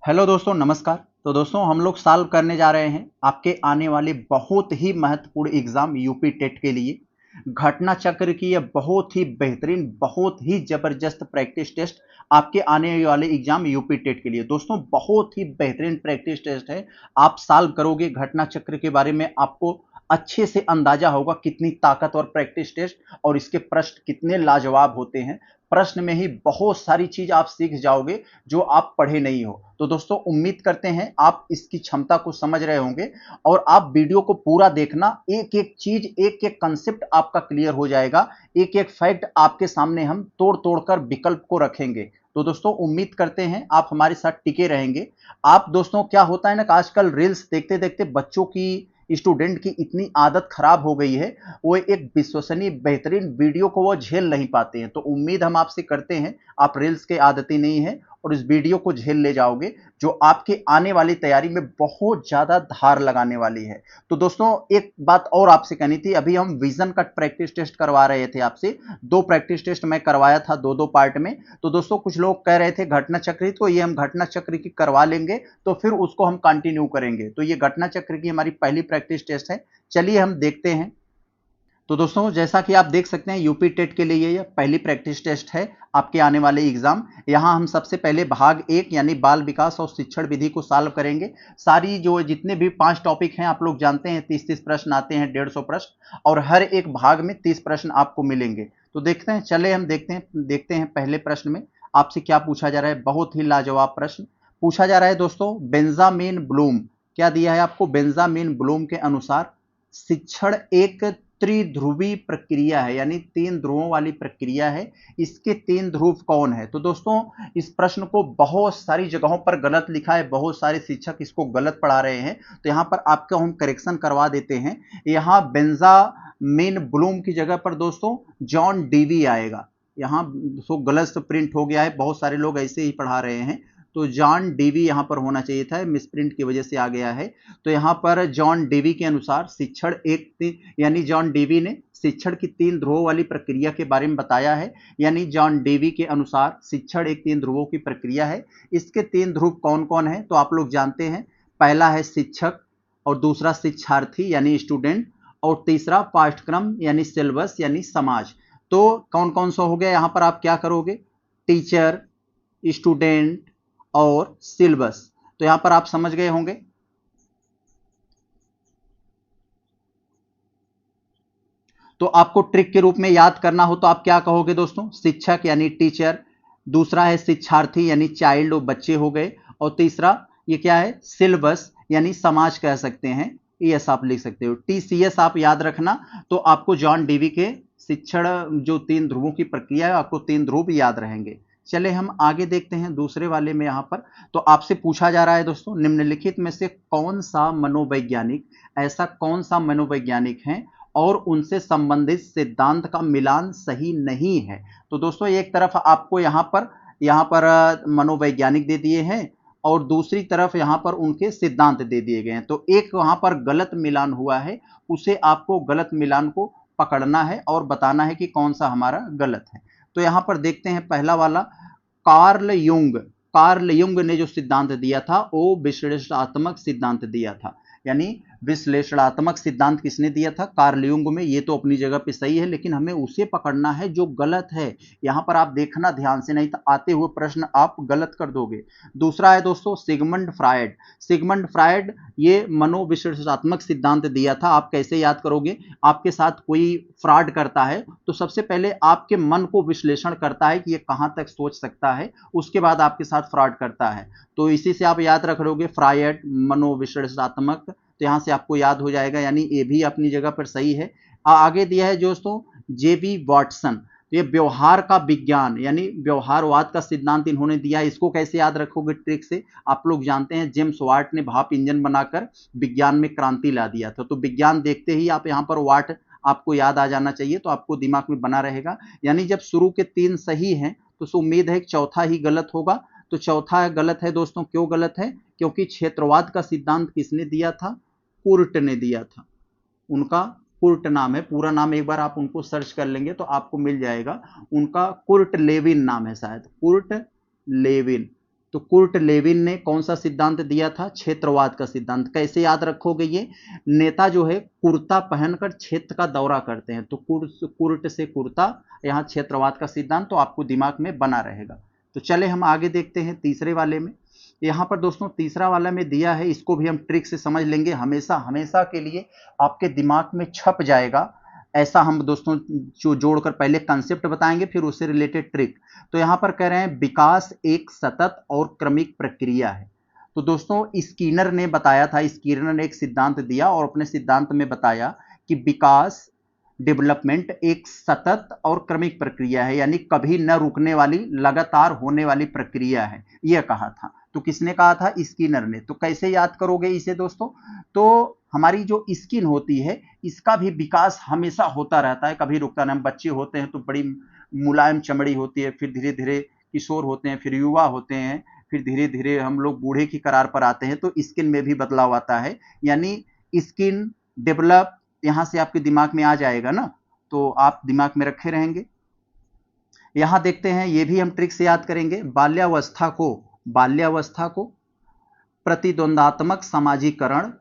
Hello दोस्तों, नमस्कार। तो दोस्तों हम लोग सॉल्व करने जा रहे हैं आपके आने वाले बहुत ही महत्वपूर्ण एग्जाम यूपी टेट के लिए घटना चक्र की यह बहुत ही बेहतरीन, बहुत ही जबरदस्त प्रैक्टिस टेस्ट आपके आने वाले एग्जाम यूपी टेट के लिए। दोस्तों बहुत ही बेहतरीन प्रैक्टिस टेस्ट है। आप सॉल्व करोगे घटना चक्र के बारे में, आपको अच्छे से अंदाजा होगा कितनी ताकतवर प्रैक्टिस टेस्ट और इसके प्रश्न कितने लाजवाब होते हैं। प्रश्न में ही बहुत सारी चीज आप सीख जाओगे जो आप पढ़े नहीं हो। तो दोस्तों उम्मीद करते हैं आप इसकी क्षमता को समझ रहे होंगे और आप वीडियो को पूरा देखना, एक एक चीज, एक एक कंसेप्ट आपका क्लियर हो जाएगा। एक एक फैक्ट आपके सामने हम तोड़ तोड़ कर विकल्प को रखेंगे। तो दोस्तों उम्मीद करते हैं आप हमारे साथ टिके रहेंगे। आप दोस्तों क्या होता है ना कि आजकल रील्स देखते देखते बच्चों की, स्टूडेंट की इतनी आदत खराब हो गई है, वो एक विश्वसनीय बेहतरीन वीडियो को वो झेल नहीं पाते हैं। तो उम्मीद हम आपसे करते हैं आप रील्स के आदती नहीं है और इस वीडियो को झेल ले जाओगे जो आपके आने वाली तैयारी में बहुत ज्यादा धार लगाने वाली है। तो दोस्तों एक बात और आपसे कहनी थी, अभी हम विजन कट प्रैक्टिस टेस्ट करवा रहे थे आपसे। दो प्रैक्टिस टेस्ट मैं करवाया था दो दो पार्ट में। तो दोस्तों कुछ लोग कह रहे थे घटना चक्र, तो ये हम घटना चक्र की करवा लेंगे तो फिर उसको हम कंटिन्यू करेंगे। तो ये घटना चक्र की हमारी पहली प्रैक्टिस टेस्ट है, चलिए हम देखते हैं। तो दोस्तों जैसा कि आप देख सकते हैं यूपी टेट के लिए यह पहली प्रैक्टिस टेस्ट है आपके आने वाले एग्जाम। यहां हम सबसे पहले भाग एक यानी बाल विकास और शिक्षण विधि को सॉल्व करेंगे। सारी जो जितने भी 5 टॉपिक हैं आप लोग जानते हैं, 30-30 प्रश्न आते हैं, 150 प्रश्न, और हर एक भाग में 30 प्रश्न आपको मिलेंगे। तो देखते हैं, चले हम देखते हैं पहले प्रश्न में आपसे क्या पूछा जा रहा है। बहुत ही लाजवाब प्रश्न पूछा जा रहा है दोस्तों। बेंजामिन ब्लूम, क्या दिया है आपको, बेंजामिन ब्लूम के अनुसार शिक्षण एक त्रिध्रुवी प्रक्रिया है, यानी 3 ध्रुवों वाली प्रक्रिया है। इसके 3 ध्रुव कौन है। तो दोस्तों इस प्रश्न को बहुत सारी जगहों पर गलत लिखा है, बहुत सारे शिक्षक इसको गलत पढ़ा रहे हैं। तो यहां पर आपका हम करेक्शन करवा देते हैं। यहां बेंजामिन ब्लूम की जगह पर दोस्तों जॉन डीवी आएगा। यहां सो गलत प्रिंट हो गया है, बहुत सारे लोग ऐसे ही पढ़ा रहे हैं। तो जॉन डीवी यहां पर होना चाहिए था, मिसप्रिंट की वजह से आ गया है। तो यहां पर जॉन डीवी के अनुसार शिक्षण एक, यानी जॉन डीवी ने शिक्षण की 3 ध्रुवों वाली प्रक्रिया के बारे में बताया है। यानी जॉन डीवी के अनुसार शिक्षण एक 3 ध्रुवों की प्रक्रिया है। इसके 3 ध्रुव कौन कौन है तो आप लोग जानते हैं। पहला है शिक्षक, और दूसरा शिक्षार्थी यानी स्टूडेंट, और तीसरा पाठ्यक्रम यानी सिलेबस यानी समाज। तो कौन कौन सा हो गया, यहां पर आप क्या करोगे, टीचर, स्टूडेंट और सिलेबस। तो यहां पर आप समझ गए होंगे। तो आपको ट्रिक के रूप में याद करना हो तो आप क्या कहोगे दोस्तों, शिक्षक यानी टीचर, दूसरा है शिक्षार्थी यानी चाइल्ड, बच्चे हो गए, और तीसरा ये क्या है, सिलेबस यानी समाज कह सकते हैं। एस आप लिख सकते हो, टीसीएस आप याद रखना। तो आपको जॉन डीवी के शिक्षण जो 3 ध्रुवों की प्रक्रिया है, आपको 3 ध्रुव याद रहेंगे। चले हम आगे देखते हैं दूसरे वाले में। यहां पर तो आपसे पूछा जा रहा है दोस्तों, निम्नलिखित में से कौन सा मनोवैज्ञानिक, ऐसा कौन सा मनोवैज्ञानिक है और उनसे संबंधित सिद्धांत का मिलान सही नहीं है। तो दोस्तों एक तरफ आपको यहां पर मनोवैज्ञानिक दे दिए हैं और दूसरी तरफ यहां पर उनके सिद्धांत दे दिए गए हैं। तो एक वहां पर गलत मिलान हुआ है, उसे आपको गलत मिलान को पकड़ना है और बताना है कि कौन सा हमारा गलत है। तो यहां पर देखते हैं पहला वाला, कार्ल युंग ने जो सिद्धांत दिया था वो विश्लेषणात्मक सिद्धांत दिया था। यानी विश्लेषणात्मक सिद्धांत किसने दिया था, कार्ल युंग में। ये तो अपनी जगह पे सही है, लेकिन हमें उसे पकड़ना है जो गलत है। यहां पर आप देखना ध्यान से, नहीं तो आते हुए प्रश्न आप गलत कर दोगे। दूसरा है दोस्तों सिगमंड फ्रायड। सिगमंड फ्रायड ये मनोविश्लेषणात्मक सिद्धांत दिया था। आप कैसे याद करोगे, आपके साथ कोई फ्रॉड करता है तो सबसे पहले आपके मन को विश्लेषण करता है कि ये कहां तक सोच सकता है, उसके बाद आपके साथ फ्रॉड करता है। तो इसी से आप याद रख लोगे फ्रायड मनोविश्लेषणात्मक। तो यहां से आपको याद हो जाएगा, यानी ए भी अपनी जगह पर सही है। आगे दिया है दोस्तों जेबी वॉटसन। तो ये व्यवहार का विज्ञान यानी व्यवहारवाद का सिद्धांत इन्होंने दिया है। इसको कैसे याद रखोगे ट्रिक से, आप लोग जानते हैं जेम्स वाट ने भाप इंजन बनाकर विज्ञान में क्रांति ला दिया था। तो विज्ञान देखते ही आप यहां पर वाट आपको याद आ जाना चाहिए, तो आपको दिमाग में बना रहेगा। यानी जब शुरू के 3 सही हैं तो उम्मीद है चौथा ही गलत होगा। तो चौथा गलत है दोस्तों। क्यों गलत है, क्योंकि क्षेत्रवाद का सिद्धांत किसने दिया था, कुर्ट ने दिया था। उनका कुर्ट नाम है, पूरा नाम एक बार आप उनको सर्च कर लेंगे तो आपको मिल जाएगा। उनका कुर्ट लेविन नाम है, शायद कुर्ट लेविन। तो कुर्ट लेविन ने कौन सा सिद्धांत दिया था? क्षेत्रवाद का सिद्धांत। कैसे याद रखोगे ये? नेता जो है कुर्ता पहनकर क्षेत्र का दौरा करते हैं, तो कुर्ट से कुर्ता, यहाँ क्षेत्रवाद का सिद्धांत तो आपको दिमाग में बना रहेगा। तो चले हम आगे देखते हैं तीसरे वाले में। यहाँ पर दोस्तों तीसरा वाला में दिया है, इसको भी हम ट्रिक से समझ लेंगे, हमेशा हमेशा के लिए आपके दिमाग में छप जाएगा। ऐसा हम दोस्तों जो जोड़कर पहले कंसेप्ट बताएंगे, फिर उससे रिलेटेड ट्रिक। तो यहाँ पर कह रहे हैं विकास एक सतत और क्रमिक प्रक्रिया है। तो दोस्तों स्कीनर ने बताया था, स्कीनर ने एक सिद्धांत दिया और अपने सिद्धांत में बताया कि विकास, डेवलपमेंट एक सतत और क्रमिक प्रक्रिया है, यानी कभी न रुकने वाली, लगातार होने वाली प्रक्रिया है, यह कहा था। तो किसने कहा था? स्कीनर ने। तो कैसे याद करोगे इसे दोस्तों? तो हमारी जो स्किन होती है इसका भी विकास हमेशा होता रहता है, कभी रुकता नहीं। हम बच्चे होते हैं तो बड़ी मुलायम चमड़ी होती है, फिर धीरे धीरे किशोर होते हैं, फिर युवा होते हैं, फिर धीरे धीरे हम लोग बूढ़े की कगार पर आते हैं, तो स्किन में भी बदलाव आता है। यानी स्किन डेवलप यहां से आपके दिमाग में आ जाएगा ना, तो आप दिमाग में रखे रहेंगे। यहां देखते हैं, ये भी हम ट्रिक से याद करेंगे। बाल्यावस्था को प्रतिद्वंदात्मक समाजीकरण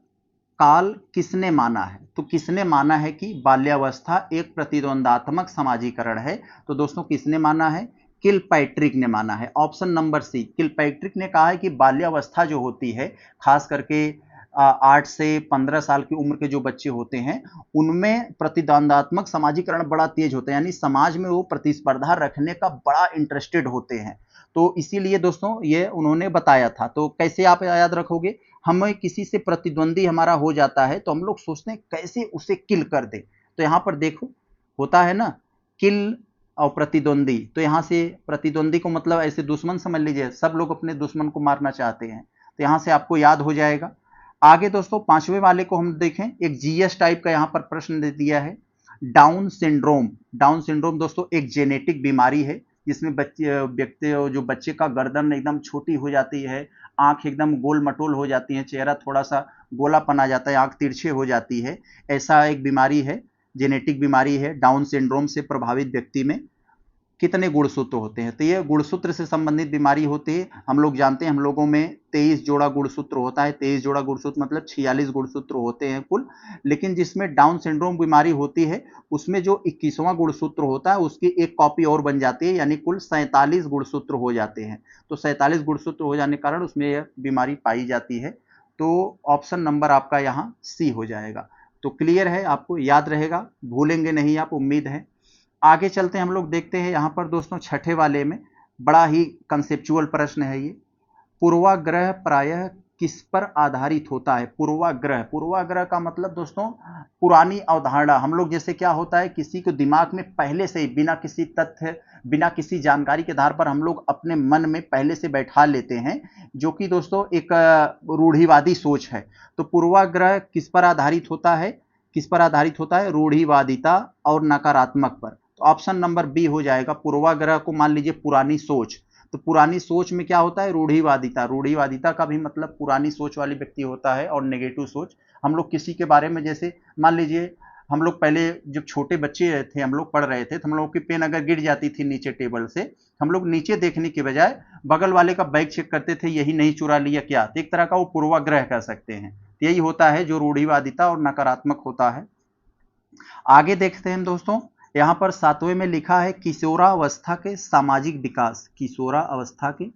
काल किसने माना है? तो किसने माना है कि बाल्यावस्था एक प्रतिद्वंदात्मक समाजीकरण है? तो दोस्तों किसने माना है? किलपैट्रिक ने माना है। ऑप्शन नंबर सी, किलपैट्रिक ने कहा है कि बाल्यावस्था जो होती है, खास करके 8 से 15 साल की उम्र के जो बच्चे होते हैं, उनमें प्रतिद्वंदात्मक समाजीकरण बड़ा तेज होता है, यानी समाज में वो प्रतिस्पर्धा रखने का बड़ा इंटरेस्टेड होते हैं। तो इसीलिए दोस्तों ये उन्होंने बताया था। तो कैसे आप याद रखोगे? हमें किसी से प्रतिद्वंदी हमारा हो जाता है तो हम लोग सोचते हैं कैसे उसे किल कर दे। तो यहाँ पर देखो होता है ना, किल और प्रतिद्वंदी। तो यहाँ से प्रतिद्वंदी को मतलब ऐसे दुश्मन समझ लीजिए, सब लोग अपने दुश्मन को मारना चाहते हैं, तो यहाँ से आपको याद हो जाएगा। आगे दोस्तों पांचवें वाले को हम देखें, एक जीएस टाइप का यहाँ पर प्रश्न दे दिया है, डाउन सिंड्रोम। डाउन सिंड्रोम दोस्तों एक जेनेटिक बीमारी है, जिसमें जो बच्चे का गर्दन एकदम छोटी हो जाती है, आंख एकदम गोल मटोल हो जाती है, चेहरा थोड़ा सा गोलापन आ जाता है, आंख तिरछे हो जाती है। ऐसा एक बीमारी है, जेनेटिक बीमारी है। डाउन सिंड्रोम से प्रभावित व्यक्ति में कितने गुणसूत्र होते हैं? तो ये गुणसूत्र से संबंधित बीमारी होती है। हम लोग जानते हैं हम लोगों में 23 जोड़ा गुणसूत्र होता है। 23 जोड़ा गुणसूत्र मतलब 46 गुणसूत्र होते हैं कुल। लेकिन जिसमें डाउन सिंड्रोम बीमारी होती है उसमें जो 21वां गुणसूत्र होता है उसकी एक कॉपी और बन जाती है, यानी कुल 47 गुणसूत्र हो जाते हैं। तो 47 गुणसूत्र हो जाने के कारण उसमें यह बीमारी पाई जाती है। तो ऑप्शन नंबर आपका यहाँ सी हो जाएगा। तो क्लियर है, आपको याद रहेगा, भूलेंगे नहीं आप, उम्मीद है। आगे चलते हैं, हम लोग देखते हैं यहाँ पर दोस्तों छठे वाले में, बड़ा ही कंसेप्चुअल प्रश्न है ये। पूर्वाग्रह प्रायः किस पर आधारित होता है? पूर्वाग्रह, पूर्वाग्रह का मतलब दोस्तों पुरानी अवधारणा। हम लोग जैसे क्या होता है, किसी को दिमाग में पहले से ही बिना किसी तथ्य, बिना किसी जानकारी के आधार पर हम लोग अपने मन में पहले से बैठा लेते हैं, जो कि दोस्तों एक रूढ़िवादी सोच है। तो पूर्वाग्रह किस पर आधारित होता है? किस पर आधारित होता है? रूढ़िवादिता और नकारात्मक पर। तो ऑप्शन नंबर बी हो जाएगा। पूर्वाग्रह को मान लीजिए पुरानी सोच, तो पुरानी सोच में क्या होता है? रूढ़िवादिता। रूढ़िवादिता का भी मतलब पुरानी सोच वाली व्यक्ति होता है, और नेगेटिव सोच। हम लोग किसी के बारे में, जैसे मान लीजिए हम लोग पहले जब छोटे बच्चे थे, हम लोग पढ़ रहे थे, तो हम लोगों की पेन अगर गिर जाती थी नीचे टेबल से, हम लोग नीचे देखने के बजाय बगल वाले का बैग चेक करते थे, यही नहीं चुरा लिया क्या? तो एक तरह का वो पूर्वाग्रह कह सकते हैं। यही होता है जो रूढ़िवादिता और नकारात्मक होता है। आगे देखते हैं दोस्तों, यहां पर 7वें में लिखा है किशोरावस्था के सामाजिक विकास। किशोरावस्था के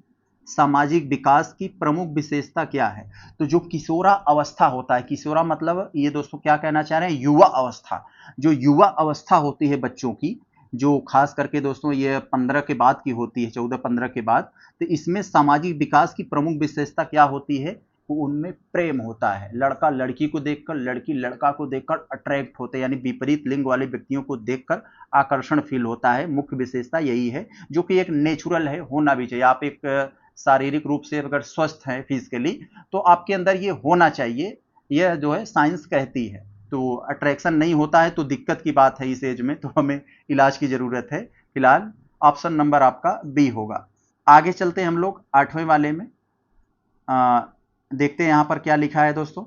सामाजिक विकास की प्रमुख विशेषता क्या है? तो जो किशोरा अवस्था होता है, किशोरा मतलब ये दोस्तों क्या कहना चाह रहे हैं? युवा अवस्था। जो युवा अवस्था होती है बच्चों की, जो खास करके दोस्तों ये 15 के बाद की होती है, 14-15 के बाद, तो इसमें सामाजिक विकास की प्रमुख विशेषता क्या होती है? उनमें प्रेम होता है। लड़का लड़की को देखकर, लड़की लड़का को देखकर अट्रैक्ट होते हैं, यानी विपरीत लिंग वाले व्यक्तियों को देखकर आकर्षण फील होता है। मुख्य विशेषता यही है, जो कि एक नेचुरल है, होना भी चाहिए। आप एक शारीरिक रूप से अगर स्वस्थ हैं फिजिकली, तो आपके अंदर ये होना चाहिए, यह जो है साइंस कहती है। तो अट्रैक्शन नहीं होता है तो दिक्कत की बात है इस एज में, तो हमें इलाज की जरूरत है। फिलहाल ऑप्शन नंबर आपका बी होगा। आगे चलते हैं हम लोग 8वें वाले में। देखते हैं यहां पर क्या लिखा है दोस्तों,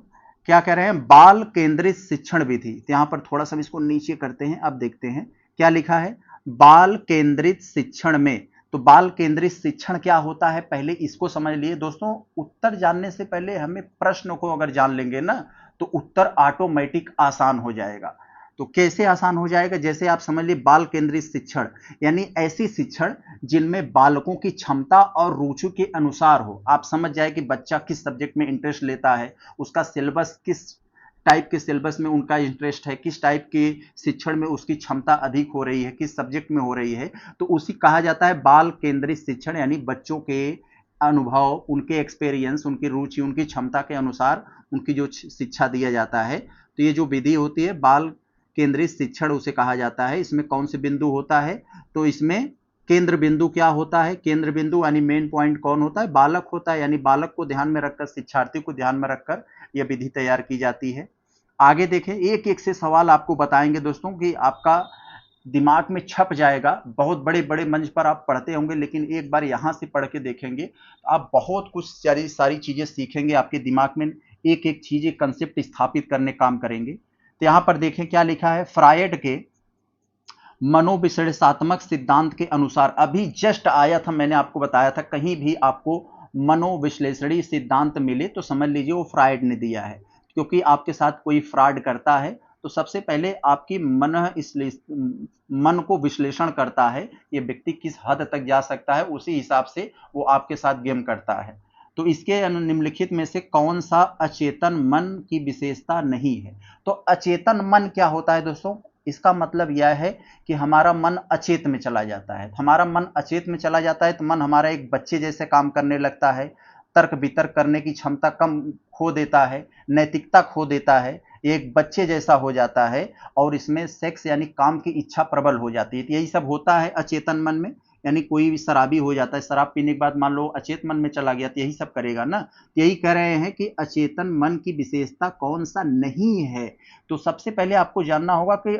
क्या कह रहे हैं? बाल केंद्रित शिक्षण विधि। तो यहां पर थोड़ा सा इसको नीचे करते हैं, अब देखते हैं क्या लिखा है। बाल केंद्रित शिक्षण में तो बाल केंद्रित शिक्षण क्या होता है, पहले इसको समझ लिए दोस्तों। उत्तर जानने से पहले हमें प्रश्न को अगर जान लेंगे ना तो उत्तर ऑटोमेटिक आसान हो जाएगा। तो कैसे आसान हो जाएगा, जैसे आप समझ लिए बाल केंद्रित शिक्षण यानी ऐसी शिक्षण जिनमें बालकों की क्षमता और रुचि के अनुसार हो। आप समझ जाए कि बच्चा किस सब्जेक्ट में इंटरेस्ट लेता है, उसका सिलेबस किस टाइप के सिलेबस में उनका इंटरेस्ट है, किस टाइप के शिक्षण में उसकी क्षमता अधिक हो रही है, किस सब्जेक्ट में हो रही है, तो उसी कहा जाता है बाल केंद्रित शिक्षण। यानी बच्चों के अनुभव, उनके एक्सपीरियंस, उनकी रुचि, उनकी क्षमता के अनुसार उनकी जो शिक्षा दिया जाता है। तो ये जो विधि होती है बाल केंद्रित शिक्षण उसे कहा जाता है। इसमें कौन से बिंदु होता है, तो इसमें केंद्र बिंदु क्या होता है, केंद्र बिंदु यानी मेन पॉइंट कौन होता है, बालक होता है। यानी बालक को ध्यान में रखकर, शिक्षार्थी को ध्यान में रखकर यह विधि तैयार की जाती है। आगे देखें, एक एक से सवाल आपको बताएंगे दोस्तों कि आपका दिमाग में छप जाएगा। बहुत बड़े बड़े मंच पर आप पढ़ते होंगे, लेकिन एक बार यहां से पढ़ के देखेंगे तो आप बहुत कुछ सारी चीजें सीखेंगे, आपके दिमाग में एक एक चीज, एक कंसेप्ट स्थापित करने काम करेंगे। तो यहां पर देखें क्या लिखा है, फ्रायड के मनोविश्लेषणात्मक सिद्धांत के अनुसार, अभी जस्ट आया था, मैंने आपको बताया था कहीं भी आपको मनोविश्लेषणी सिद्धांत मिले तो समझ लीजिए वो फ्रायड ने दिया है। क्योंकि आपके साथ कोई फ्रॉड करता है तो सबसे पहले आपकी मन को विश्लेषण करता है, ये व्यक्ति किस हद तक जा सकता है, उसी हिसाब से वो आपके साथ गेम करता है। तो इसके निम्नलिखित में से कौन सा अचेतन मन की विशेषता नहीं है। तो अचेतन मन क्या होता है दोस्तों, इसका मतलब यह है कि हमारा मन अचेत में चला जाता है। हमारा मन अचेत में चला जाता है तो मन हमारा एक बच्चे जैसे काम करने लगता है, तर्क वितर्क करने की क्षमता कम खो देता है, नैतिकता खो देता है, एक बच्चे जैसा हो जाता है, और इसमें सेक्स यानी काम की इच्छा प्रबल हो जाती है। तो यही सब होता है अचेतन मन में। यानी कोई भी शराबी हो जाता है, शराब पीने के बाद मान लो अचेत मन में चला गया तो यही सब करेगा ना। तो यही कह रहे हैं कि अचेतन मन की विशेषता कौन सा नहीं है। तो सबसे पहले आपको जानना होगा कि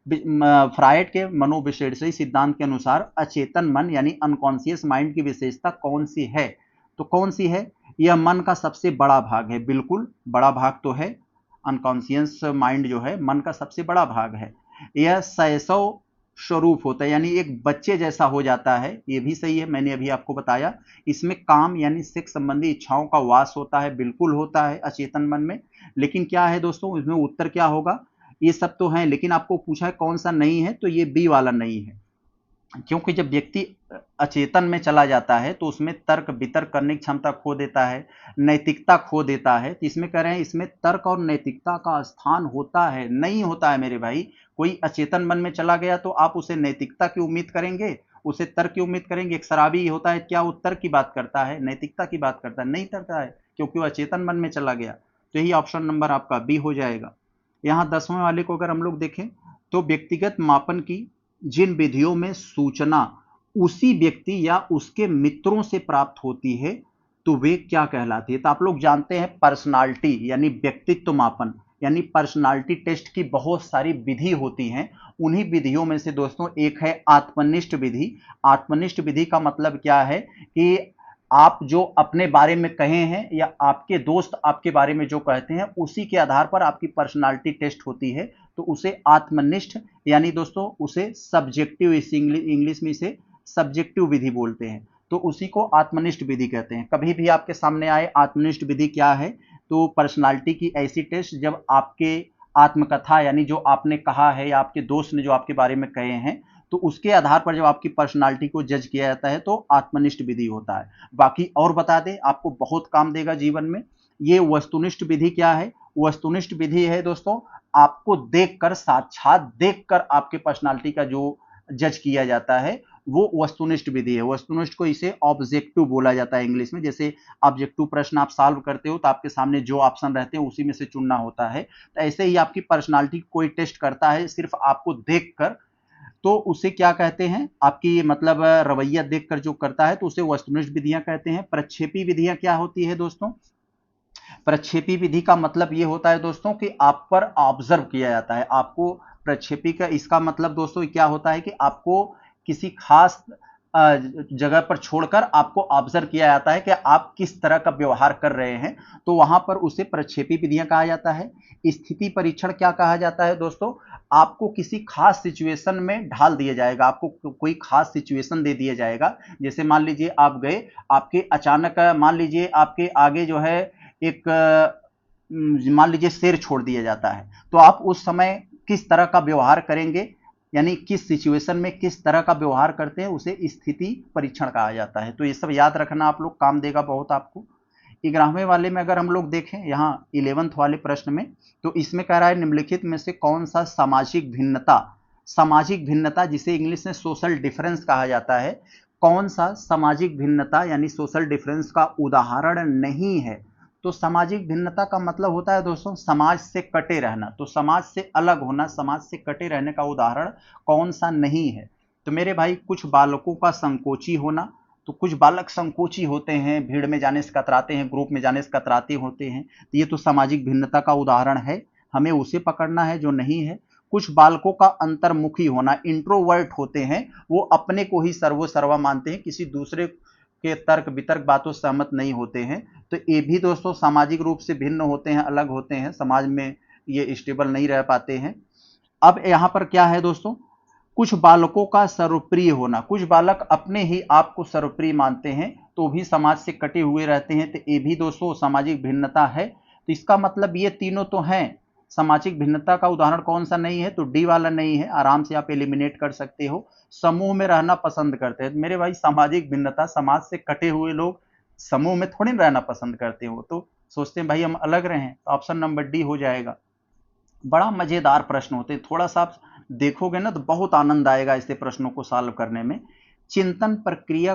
फ्रायड के मनोविश्लेषणी सिद्धांत के अनुसार अचेतन मन यानी अनकॉन्शियस माइंड की विशेषता कौन सी है। तो कौन सी है, यह मन का सबसे बड़ा भाग है। बिल्कुल बड़ा भाग तो है, अनकॉन्शियस माइंड जो है मन का सबसे बड़ा भाग है। यह शैशव स्वरूप होता है यानी एक बच्चे जैसा हो जाता है, ये भी सही है, मैंने अभी आपको बताया। इसमें काम यानी सेक्स संबंधी इच्छाओं का वास होता है, बिल्कुल होता है अचेतन मन में। लेकिन क्या है दोस्तों, इसमें उत्तर क्या होगा, ये सब तो है लेकिन आपको पूछा है कौन सा नहीं है, तो ये बी वाला नहीं है। क्योंकि जब व्यक्ति अचेतन में चला जाता है तो उसमें तर्क वितर्क करने की क्षमता खो देता है, नैतिकता खो देता है। तो इसमें कह रहे हैं इसमें तर्क और नैतिकता का स्थान होता है, नहीं होता है मेरे भाई। कोई अचेतन मन में चला गया तो आप उसे नैतिकता की उम्मीद करेंगे, उसे तर्क की उम्मीद करेंगे। एक शराबी होता है, क्या वो तर्क की बात करता है, नैतिकता की बात करता है, नहीं करता है, क्योंकि वो अचेतन मन में चला गया। तो यही ऑप्शन नंबर आपका बी हो जाएगा। यहाँ 10वें वाले को अगर हम लोग देखें तो व्यक्तिगत मापन की जिन विधियों में सूचना उसी व्यक्ति या उसके मित्रों से प्राप्त होती है तो वे क्या कहलाती है। तो आप लोग जानते हैं पर्सनालिटी यानी व्यक्तित्व मापन यानी पर्सनालिटी टेस्ट की बहुत सारी विधि होती हैं। उन्हीं विधियों में से दोस्तों एक है आत्मनिष्ठ विधि। आत्मनिष्ठ विधि का मतलब क्या है कि आप जो अपने बारे में कहे हैं या आपके दोस्त आपके बारे में जो कहते हैं उसी के आधार पर आपकी पर्सनालिटी टेस्ट होती है, तो उसे आत्मनिष्ठ यानी दोस्तों उसे सब्जेक्टिव, इंग्लिश में इसे सब्जेक्टिव विधि बोलते हैं, तो उसी को आत्मनिष्ठ विधि कहते हैं। कभी भी आपके सामने आए आत्मनिष्ठ विधि क्या है, तो पर्सनालिटी की ऐसी टेस्ट जब आपके आत्मकथा यानी जो आपने कहा है या आपके दोस्त ने जो आपके बारे में कहे हैं तो उसके आधार पर जब आपकी पर्सनालिटी को जज किया जाता है तो आत्मनिष्ठ विधि होता है। बाकी और बता दें, आपको बहुत काम देगा जीवन में। ये वस्तुनिष्ठ विधि क्या है, वस्तुनिष्ठ विधि है दोस्तों आपको देखकर, साक्षात देखकर आपके पर्सनालिटी का जो जज किया जाता है वो वस्तुनिष्ठ विधि है। वस्तुनिष्ठ को इसे ऑब्जेक्टिव बोला जाता है इंग्लिश में। जैसे ऑब्जेक्टिव प्रश्न आप सॉल्व करते हो तो आपके सामने जो ऑप्शन रहते हैं उसी में से चुनना होता है, तो ऐसे ही आपकी पर्सनालिटी कोई टेस्ट करता है सिर्फ आपको देखकर, तो उसे क्या कहते हैं, आपकी मतलब रवैया देखकर जो करता है तो उसे वस्तुनिष्ठ विधियां कहते हैं। प्रक्षेपी विधियां क्या होती है दोस्तों, प्रक्षेपी विधि का मतलब ये होता है दोस्तों कि आप पर ऑब्जर्व किया जाता है। आपको प्रक्षेपी का इसका मतलब दोस्तों क्या होता है कि आपको किसी खास जगह पर छोड़कर आपको ऑब्जर्व किया जाता है कि आप किस तरह का व्यवहार कर रहे हैं, तो वहां पर उसे प्रक्षेपी विधियां कहा जाता है। स्थिति परीक्षण क्या कहा जाता है दोस्तों, आपको किसी खास सिचुएशन में ढाल दिया जाएगा, आपको कोई खास सिचुएशन दे दिया जाएगा। जैसे मान लीजिए आप गए, आपके अचानक मान लीजिए आपके आगे जो है एक मान लीजिए शेर छोड़ दिया जाता है, तो आप उस समय किस तरह का व्यवहार करेंगे, यानी किस सिचुएशन में किस तरह का व्यवहार करते हैं, उसे स्थिति परीक्षण कहा जाता है। तो ये सब याद रखना आप लोग, काम देगा बहुत आपको। 11वें वाले में अगर हम लोग देखें यहाँ 11th वाले प्रश्न में, तो इसमें कह रहा है निम्नलिखित में से कौन सा सामाजिक भिन्नता जिसे इंग्लिश में सोशल डिफरेंस कहा जाता है, कौन सा सामाजिक भिन्नता यानी सोशल डिफरेंस का उदाहरण नहीं है। तो सामाजिक भिन्नता का मतलब होता है दोस्तों समाज से कटे रहना, तो समाज से अलग होना, समाज से कटे रहने का उदाहरण कौन सा नहीं है। तो मेरे भाई कुछ बालकों का संकोची होना, तो कुछ बालक संकोची होते हैं, भीड़ में जाने से कतराते हैं, ग्रुप में जाने से कतराते होते हैं, तो ये तो सामाजिक भिन्नता का उदाहरण है, हमें उसे पकड़ना है जो नहीं है। कुछ बालकों का अंतर्मुखी होना, इंट्रोवर्ट होते हैं, वो अपने को ही सर्वोसर्वा मानते हैं, किसी दूसरे के तर्क वितर्क बातों से सहमत नहीं होते हैं। तो ये भी दोस्तों सामाजिक रूप से भिन्न होते हैं, अलग होते हैं, समाज में ये स्टेबल नहीं रह पाते हैं। अब यहाँ पर क्या है दोस्तों, कुछ बालकों का सर्वप्रिय होना, कुछ बालक अपने ही आप को सर्वप्रिय मानते हैं तो भी समाज से कटे हुए रहते हैं, तो ये भी दोस्तों सामाजिक भिन्नता है। तो इसका मतलब ये तीनों तो हैं। सामाजिक भिन्नता का उदाहरण कौन सा नहीं है, तो डी वाला नहीं है, आराम से आप एलिमिनेट कर सकते हो। समूह में रहना पसंद करते हैं, मेरे भाई सामाजिक भिन्नता, समाज से कटे हुए लोग समूह में थोड़ी रहना पसंद करते हो, तो सोचते हैं भाई हम अलग रहें, तो ऑप्शन नंबर डी हो जाएगा। बड़ा मजेदार प्रश्न होते हैं, थोड़ा सा आप देखोगे ना तो बहुत आनंद आएगा ऐसे प्रश्नों को सॉल्व करने में। चिंतन प्रक्रिया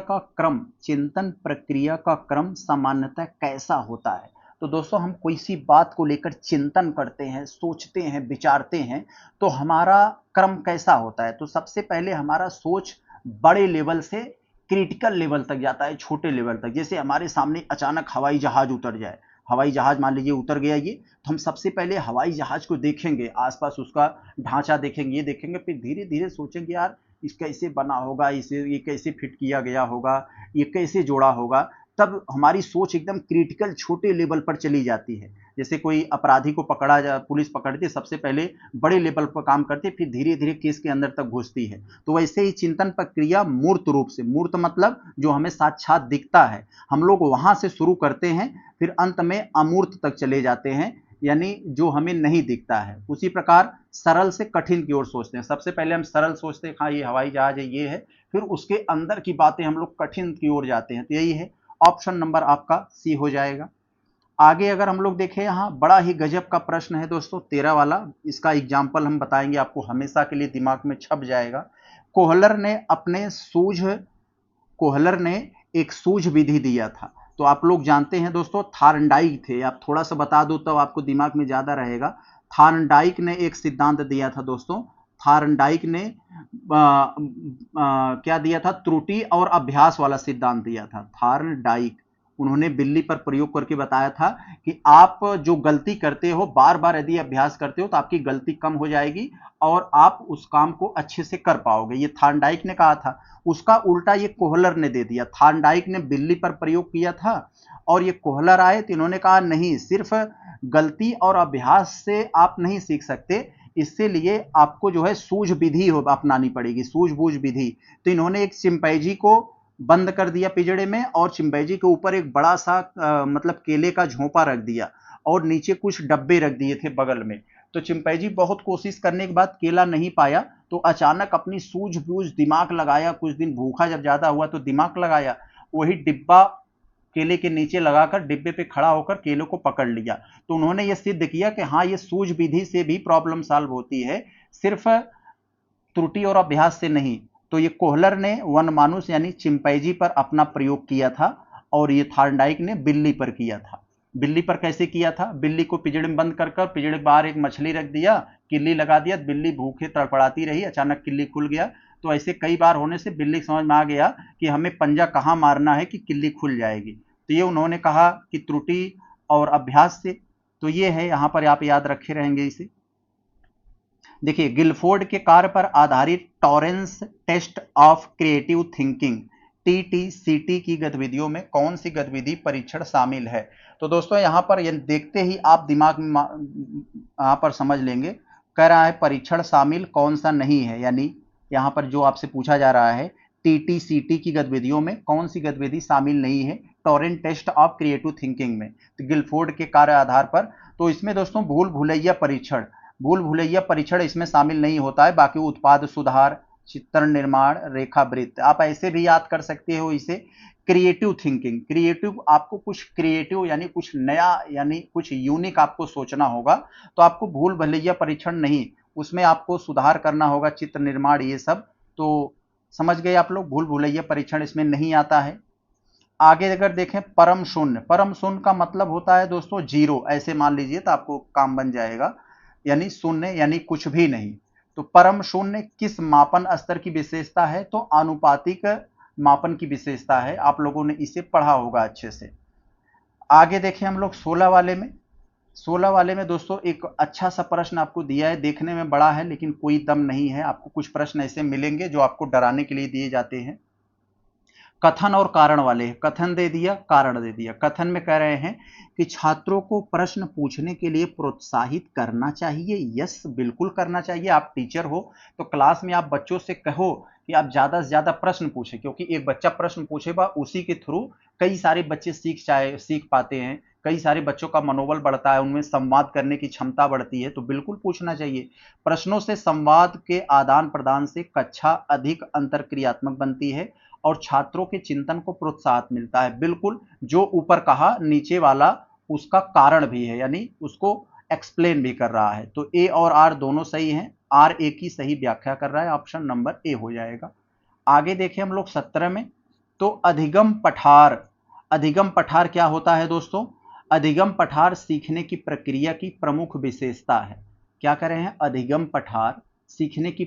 का क्रम सामान्यतः कैसा होता है। तो दोस्तों हम कोई सी बात को लेकर चिंतन करते हैं, सोचते हैं, विचारते हैं, तो हमारा क्रम कैसा होता है। तो सबसे पहले हमारा सोच बड़े लेवल से क्रिटिकल लेवल तक जाता है, छोटे लेवल तक। जैसे हमारे सामने अचानक हवाई जहाज उतर जाए, हवाई जहाज मान लीजिए उतर गया ये, तो हम सबसे पहले हवाई जहाज को देखेंगे, आसपास उसका ढांचा देखेंगे, ये देखेंगे, फिर धीरे धीरे सोचेंगे यार इस कैसे बना होगा, इसे ये कैसे फिट किया गया होगा, ये कैसे जोड़ा होगा। तब हमारी सोच एकदम क्रिटिकल छोटे लेवल पर चली जाती है। जैसे कोई अपराधी को पकड़ा जा, पुलिस पकड़ती है, सबसे पहले बड़े लेवल पर काम करती है, फिर धीरे धीरे केस के अंदर तक घुसती है। तो वैसे ही चिंतन प्रक्रिया मूर्त रूप से, मूर्त मतलब जो हमें साक्षात दिखता है, हम लोग वहां से शुरू करते हैं, फिर अंत में अमूर्त तक चले जाते हैं, यानी जो हमें नहीं दिखता है। उसी प्रकार सरल से कठिन की ओर सोचते हैं, सबसे पहले हम सरल सोचते हैं, हाँ ये हवाई जहाज है, ये है, फिर उसके अंदर की बातें हम लोग कठिन की ओर जाते हैं। तो यही है, ऑप्शन नंबर आपका सी हो जाएगा। आगे अगर हम लोग देखें, यहाँ बड़ा ही गजब का प्रश्न है दोस्तों 13 वाला, इसका एग्जाम्पल हम बताएंगे आपको, हमेशा के लिए दिमाग में छप जाएगा। कोहलर ने एक सूझ विधि दिया था। तो आप लोग जानते हैं दोस्तों थार्नडाइक थे, आप थोड़ा सा बता दो तो आपको दिमाग में ज्यादा रहेगा। थार्नडाइक ने एक सिद्धांत दिया था दोस्तों, थार्नडाइक ने क्या दिया था, त्रुटि और अभ्यास वाला सिद्धांत दिया था। थार्नडाइक उन्होंने बिल्ली पर प्रयोग करके बताया था कि आप जो गलती करते हो, बार बार यदि अभ्यास करते हो तो आपकी गलती कम हो जाएगी और आप उस काम को अच्छे से कर पाओगे, ये थार्नडाइक ने कहा था। उसका उल्टा ये कोहलर ने दे दिया। थार्नडाइक ने बिल्ली पर प्रयोग किया था और ये कोहलर आए तो इन्होंने कहा नहीं, सिर्फ गलती और अभ्यास से आप नहीं सीख सकते, इससे लिए आपको जो है सूझ विधि अपनानी पड़ेगी, सूझबूझ विधि। तो इन्होंने एक चिंपैंजी को बंद कर दिया पिंजड़े में और चिंपैंजी के ऊपर एक बड़ा सा मतलब केले का झोंपा रख दिया और नीचे कुछ डब्बे रख दिए थे बगल में। तो चिंपैंजी बहुत कोशिश करने के बाद केला नहीं पाया, तो अचानक अपनी सूझबूझ दिमाग लगाया, कुछ दिन भूखा जब ज्यादा हुआ तो दिमाग लगाया, वही डिब्बा केले के नीचे लगाकर डिब्बे पे खड़ा होकर केले को पकड़ लिया। तो उन्होंने ये सिद्ध किया कि हाँ ये सूझ विधि से भी प्रॉब्लम सॉल्व होती है, सिर्फ त्रुटि और अभ्यास से नहीं। तो ये कोहलर ने वनमानुष यानी चिंपैंजी पर अपना प्रयोग किया था और ये थार्नडाइक ने बिल्ली पर किया था। बिल्ली पर कैसे किया था, बिल्ली को पिंजड़े में बंद कर पिंजड़े के बाहर एक मछली रख दिया, किल्ली लगा दिया, बिल्ली भूखे तड़पड़ाती रही, अचानक किल्ली खुल गया। तो ऐसे कई बार होने से बिल्ली समझ में आ गया कि हमें पंजा कहाँ मारना है कि किल्ली खुल जाएगी। तो ये उन्होंने कहा कि त्रुटि और अभ्यास से। तो ये है, यहाँ पर आप याद रखे रहेंगे इसे। देखिए, गिलफोर्ड के कार्य पर आधारित Torrance test of creative thinking TTCT की गतिविधियों में कौन सी गतिविधि परीक्षण शामिल है। तो दोस्तों यहाँ पर ये देखते ही आप दिमाग में यहाँ पर समझ लेंगे, कह रहा है परीक्षण शामिल कौन सा नहीं है, यानी यहाँ पर जो आपसे पूछा जा रहा है टीटीसीटी की गतिविधियों में कौन सी गतिविधि शामिल नहीं है Torrance test of creative thinking में, तो गिलफोर्ड के कार्य आधार पर। तो इसमें दोस्तों भूल भुलैया परीक्षण इसमें शामिल नहीं होता है। बाकी उत्पाद सुधार, चित्र निर्माण, रेखा वृत्त आप ऐसे भी याद कर सकते हो इसे। क्रिएटिव थिंकिंग, क्रिएटिव आपको कुछ क्रिएटिव यानी कुछ नया यानी कुछ यूनिक आपको सोचना होगा, तो आपको भूल भुलैया परीक्षण नहीं, उसमें आपको सुधार करना होगा, चित्र निर्माण ये सब। तो समझ गए आप लोग, भूल भुलैया परीक्षण इसमें नहीं आता है। आगे अगर देखें परम शून्य का मतलब होता है दोस्तों जीरो, ऐसे मान लीजिए तो आपको काम बन जाएगा, यानी शून्य यानी कुछ भी नहीं। तो परम शून्य किस मापन स्तर की विशेषता है, तो आनुपातिक मापन की विशेषता है। आप लोगों ने इसे पढ़ा होगा अच्छे से। आगे देखें हम लोग 16 वाले में दोस्तों एक अच्छा सा प्रश्न आपको दिया है, देखने में बड़ा है लेकिन कोई दम नहीं है। आपको कुछ प्रश्न ऐसे मिलेंगे जो आपको डराने के लिए दिए जाते हैं। कथन और कारण वाले, कथन दे दिया, कारण दे दिया। कथन में कह रहे हैं कि छात्रों को प्रश्न पूछने के लिए प्रोत्साहित करना चाहिए। यस, बिल्कुल करना चाहिए। आप टीचर हो तो क्लास में आप बच्चों से कहो कि आप ज़्यादा से ज़्यादा प्रश्न पूछें, क्योंकि एक बच्चा प्रश्न पूछेगा उसी के थ्रू कई सारे बच्चे सीख पाते हैं, कई सारे बच्चों का मनोबल बढ़ता है, उनमें संवाद करने की क्षमता बढ़ती है। तो बिल्कुल पूछना चाहिए। प्रश्नों से संवाद के आदान प्रदान से कक्षा अधिक अंतरक्रियात्मक बनती है और छात्रों के चिंतन को प्रोत्साहन मिलता है। बिल्कुल, जो ऊपर कहा नीचे वाला उसका कारण भी है, यानी उसको एक्सप्लेन भी कर रहा है। तो ए और आर दोनों सही हैं। आर ए की सही व्याख्या कर रहा है, ऑप्शन नंबर ए हो जाएगा। आगे देखें हम लोग 17 में, तो अधिगम पठार क्या होता है दोस्तों? अधिगम पठार सीखने की प्रक्रिया की प्रमुख विशेषता है। क्या कह रहे हैं? अधिगम पठार सीखने की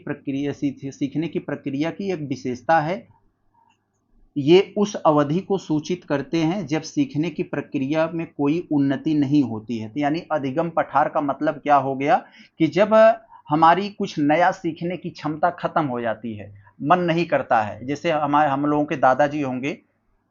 प्रक्रिया की एक विशेषता है। ये उस अवधि को सूचित करते हैं जब सीखने की प्रक्रिया में कोई उन्नति नहीं होती है। तो यानी अधिगम पठार का मतलब क्या हो गया कि जब हमारी कुछ नया सीखने की क्षमता खत्म हो जाती है, मन नहीं करता है। जैसे हम लोगों के दादाजी होंगे,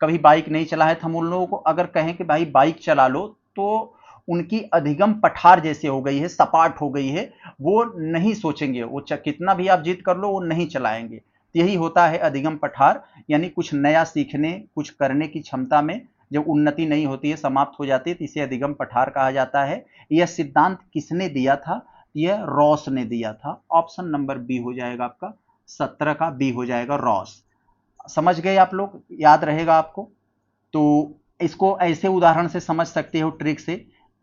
कभी बाइक नहीं चला है, तो हम उन लोगों को अगर कहें कि भाई बाइक चला लो, तो उनकी अधिगम पठार जैसे हो गई है, सपाट हो गई है, वो नहीं सोचेंगे, वो कितना भी आप जिद कर लो वो नहीं चलाएंगे। यही होता है अधिगम पठार, यानी कुछ नया सीखने, कुछ करने की क्षमता में जब उन्नति नहीं होती है, समाप्त हो जाती है, तो इसे अधिगम पठार कहा जाता है। यह सिद्धांत किसने दिया था? यह रॉस ने दिया था। ऑप्शन नंबर बी हो जाएगा आपका, 17 का बी हो जाएगा, रॉस। समझ गए आप लोग, याद रहेगा आपको। तो इसको ऐसे उदाहरण से समझ सकते हो, ट्रिक से।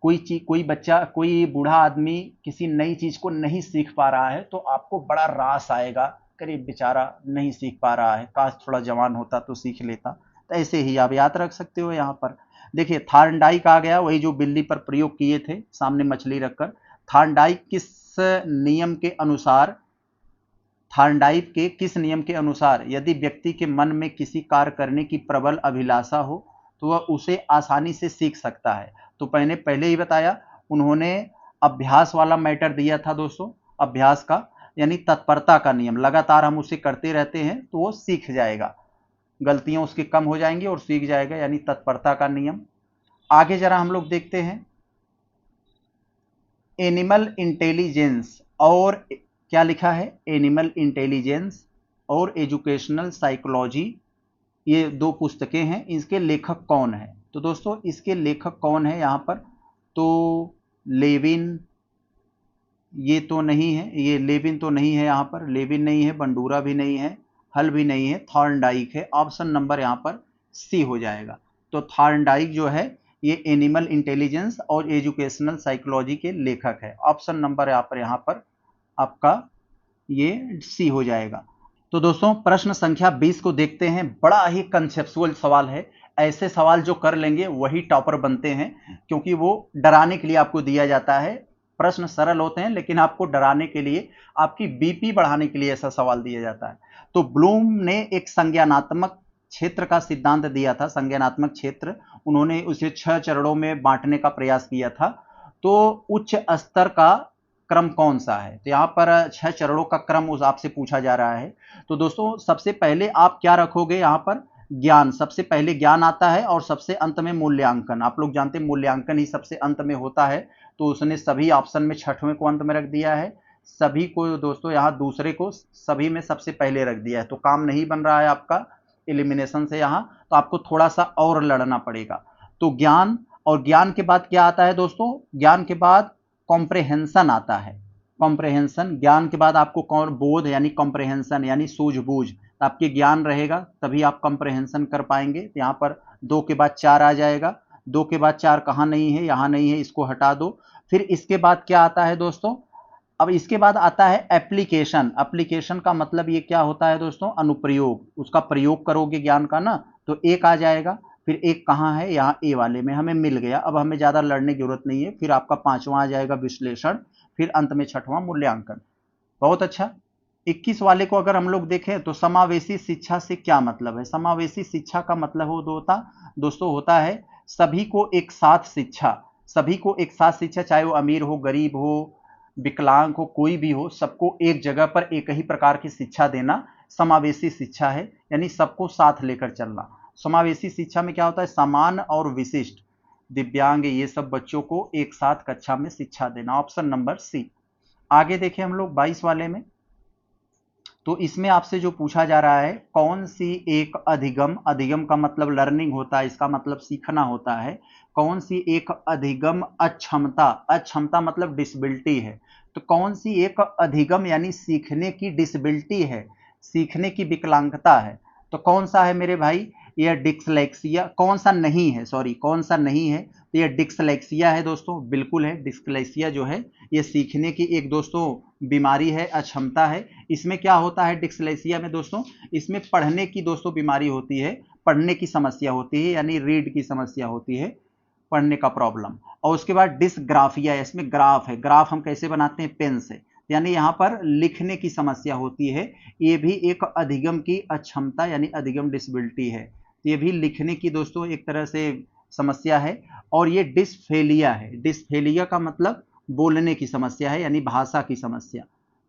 कोई बच्चा, कोई बूढ़ा आदमी किसी नई चीज को नहीं सीख पा रहा है, तो आपको बड़ा रास आएगा, करीब बेचारा नहीं सीख पा रहा है, काश थोड़ा जवान होता तो सीख लेता। तो ऐसे ही आप याद रख सकते हो। यहाँ पर देखिए थार्नडाइक आ गया, वही जो बिल्ली पर प्रयोग किए थे सामने मछली रखकर। थार्नडाइक के किस नियम के अनुसार यदि व्यक्ति के मन में किसी कार्य करने की प्रबल अभिलाषा हो तो वह उसे आसानी से सीख सकता है? तो पहले ही बताया, उन्होंने अभ्यास वाला मैटर दिया था दोस्तों, अभ्यास का, यानी तत्परता का नियम। लगातार हम उसे करते रहते हैं तो वो सीख जाएगा, गलतियां उसकी कम हो जाएंगी और सीख जाएगा, यानी तत्परता का नियम। आगे जरा हम लोग देखते हैं, एनिमल इंटेलिजेंस और क्या लिखा है, एनिमल इंटेलिजेंस और एजुकेशनल साइकोलॉजी, ये दो पुस्तकें हैं। इसके लेखक कौन है? तो दोस्तों इसके लेखक कौन है यहाँ पर? तो लेविन, ये तो नहीं है, ये लेविन तो नहीं है, यहाँ पर लेविन नहीं है, बंडूरा भी नहीं है, हल भी नहीं है, थॉर्नडाइक है। ऑप्शन नंबर यहाँ पर सी हो जाएगा। तो थॉर्नडाइक जो है ये एनिमल इंटेलिजेंस और एजुकेशनल साइकोलॉजी के लेखक है। ऑप्शन नंबर यहाँ पर आपका ये सी हो जाएगा। तो दोस्तों प्रश्न संख्या 20 को देखते हैं। बड़ा ही कंसेप्चुअल सवाल है, ऐसे सवाल जो कर लेंगे वही टॉपर बनते हैं, क्योंकि वो डराने के लिए आपको दिया जाता है। प्रश्न सरल होते हैं लेकिन आपको डराने के लिए, आपकी बीपी बढ़ाने के लिए ऐसा सवाल दिया जाता है। तो ब्लूम ने एक संज्ञानात्मक क्षेत्र का सिद्धांत दिया था, संज्ञानात्मक क्षेत्र। उन्होंने उसे 6 चरणों में बांटने का प्रयास किया था। तो उच्च स्तर का क्रम कौन सा है? तो यहाँ पर 6 चरणों का क्रम उस आपसे पूछा जा रहा है। तो दोस्तों सबसे पहले आप क्या रखोगे यहाँ पर? ज्ञान, सबसे पहले ज्ञान आता है और सबसे अंत में मूल्यांकन। आप लोग जानते हैं मूल्यांकन ही सबसे अंत में होता है, तो उसने सभी ऑप्शन में 6वें को अंत में रख दिया है। सभी को दोस्तों यहाँ दूसरे को सभी में सबसे पहले रख दिया है, तो काम नहीं बन रहा है आपका एलिमिनेशन से यहाँ, तो आपको थोड़ा सा और लड़ना पड़ेगा। तो ज्ञान, और ज्ञान के बाद क्या आता है दोस्तों, ज्ञान के बाद कॉम्प्रेहेंशन आता है। कॉम्प्रेहेंशन, ज्ञान के बाद आपको कौन, बोध यानी कॉम्प्रेहेंशन यानी सूझबूझ, आपके ज्ञान रहेगा तभी आप कॉम्प्रेहेंशन कर पाएंगे। तो यहाँ पर 2 के बाद 4 आ जाएगा, 2 के बाद 4 कहाँ नहीं है, यहाँ नहीं है, इसको हटा दो। फिर इसके बाद क्या आता है दोस्तों, अब इसके बाद आता है एप्लीकेशन। एप्लीकेशन का मतलब ये क्या होता है दोस्तों, अनुप्रयोग, उसका प्रयोग करोगे ज्ञान का ना, तो एक आ जाएगा। फिर एक कहाँ है, यहाँ ए वाले में हमें मिल गया, अब हमें ज़्यादा लड़ने की जरूरत नहीं है। फिर आपका 5वां आ जाएगा विश्लेषण, फिर अंत में 6वां मूल्यांकन। बहुत अच्छा। 21 वाले को अगर हम लोग देखें तो समावेशी शिक्षा से क्या मतलब है। समावेशी शिक्षा का मतलब होता दोस्तों होता है सभी को एक साथ शिक्षा, सभी को एक साथ शिक्षा, चाहे वो अमीर हो, गरीब हो, विकलांग हो, कोई भी हो, सबको एक जगह पर एक ही प्रकार की शिक्षा देना समावेशी शिक्षा है, यानी सबको साथ लेकर चलना। समावेशी शिक्षा में क्या होता है, समान और विशिष्ट, दिव्यांग, ये सब बच्चों को एक साथ कक्षा में शिक्षा देना। Option number C. आगे देखें हम लोग 22 वाले में, तो इसमें आपसे जो पूछा जा रहा है, कौन सी एक अधिगम, अधिगम का मतलब लर्निंग होता है, इसका मतलब सीखना होता है, कौन सी एक अधिगम अक्षमता, अक्षमता मतलब डिसेबिलिटी है, तो कौन सी एक अधिगम यानी सीखने की डिसेबिलिटी है, सीखने की विकलांगता है, तो कौन सा है मेरे भाई, यह डिस्लेक्सिया, कौन सा नहीं है, सॉरी कौन सा नहीं है, तो यह डिस्लेक्सिया है दोस्तों, बिल्कुल है। डिस्लेक्सिया जो है ये सीखने की एक दोस्तों बीमारी है, अक्षमता है। इसमें क्या होता है डिस्लेक्सिया में दोस्तों, इसमें पढ़ने की दोस्तों बीमारी होती है, पढ़ने की समस्या होती है, यानी रीड की समस्या होती है, पढ़ने का प्रॉब्लम। और उसके बाद डिसग्राफिया, इसमें ग्राफ है, ग्राफ हम कैसे बनाते हैं, पेन से, यानी यहाँ पर लिखने की समस्या होती है, ये भी एक अधिगम की अक्षमता यानी अधिगम डिसेबिलिटी है, ये भी लिखने की दोस्तों एक तरह से समस्या है। और ये डिसफेलिया है, डिसफेलिया का मतलब बोलने की समस्या है, यानी भाषा की समस्या।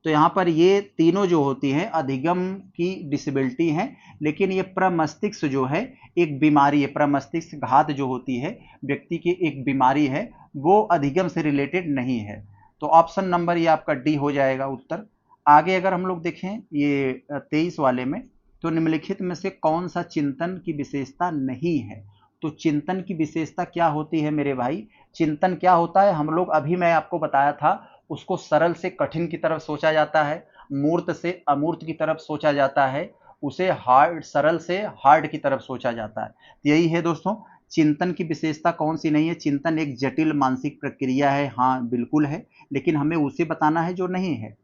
तो यहाँ पर ये तीनों जो होती हैं अधिगम की डिसेबिलिटी हैं, लेकिन ये प्रमस्तिष्क जो है एक बीमारी है, प्रमस्तिष्क घात जो होती है व्यक्ति की एक बीमारी है, वो अधिगम से रिलेटेड नहीं है। तो ऑप्शन नंबर ये आपका डी हो जाएगा उत्तर। आगे अगर हम लोग देखें ये 23 वाले में, तो निम्नलिखित में से कौन सा चिंतन की विशेषता नहीं है। तो चिंतन की विशेषता क्या होती है मेरे भाई, चिंतन क्या होता है, हम लोग अभी मैं आपको बताया था, उसको सरल से कठिन की तरफ सोचा जाता है, मूर्त से अमूर्त की तरफ सोचा जाता है, उसे हार्ड, सरल से हार्ड की तरफ सोचा जाता है। तो यही है दोस्तों, चिंतन की विशेषता कौन सी नहीं है, चिंतन एक जटिल मानसिक प्रक्रिया है, हाँ बिल्कुल है, लेकिन हमें उसे बताना है जो नहीं है।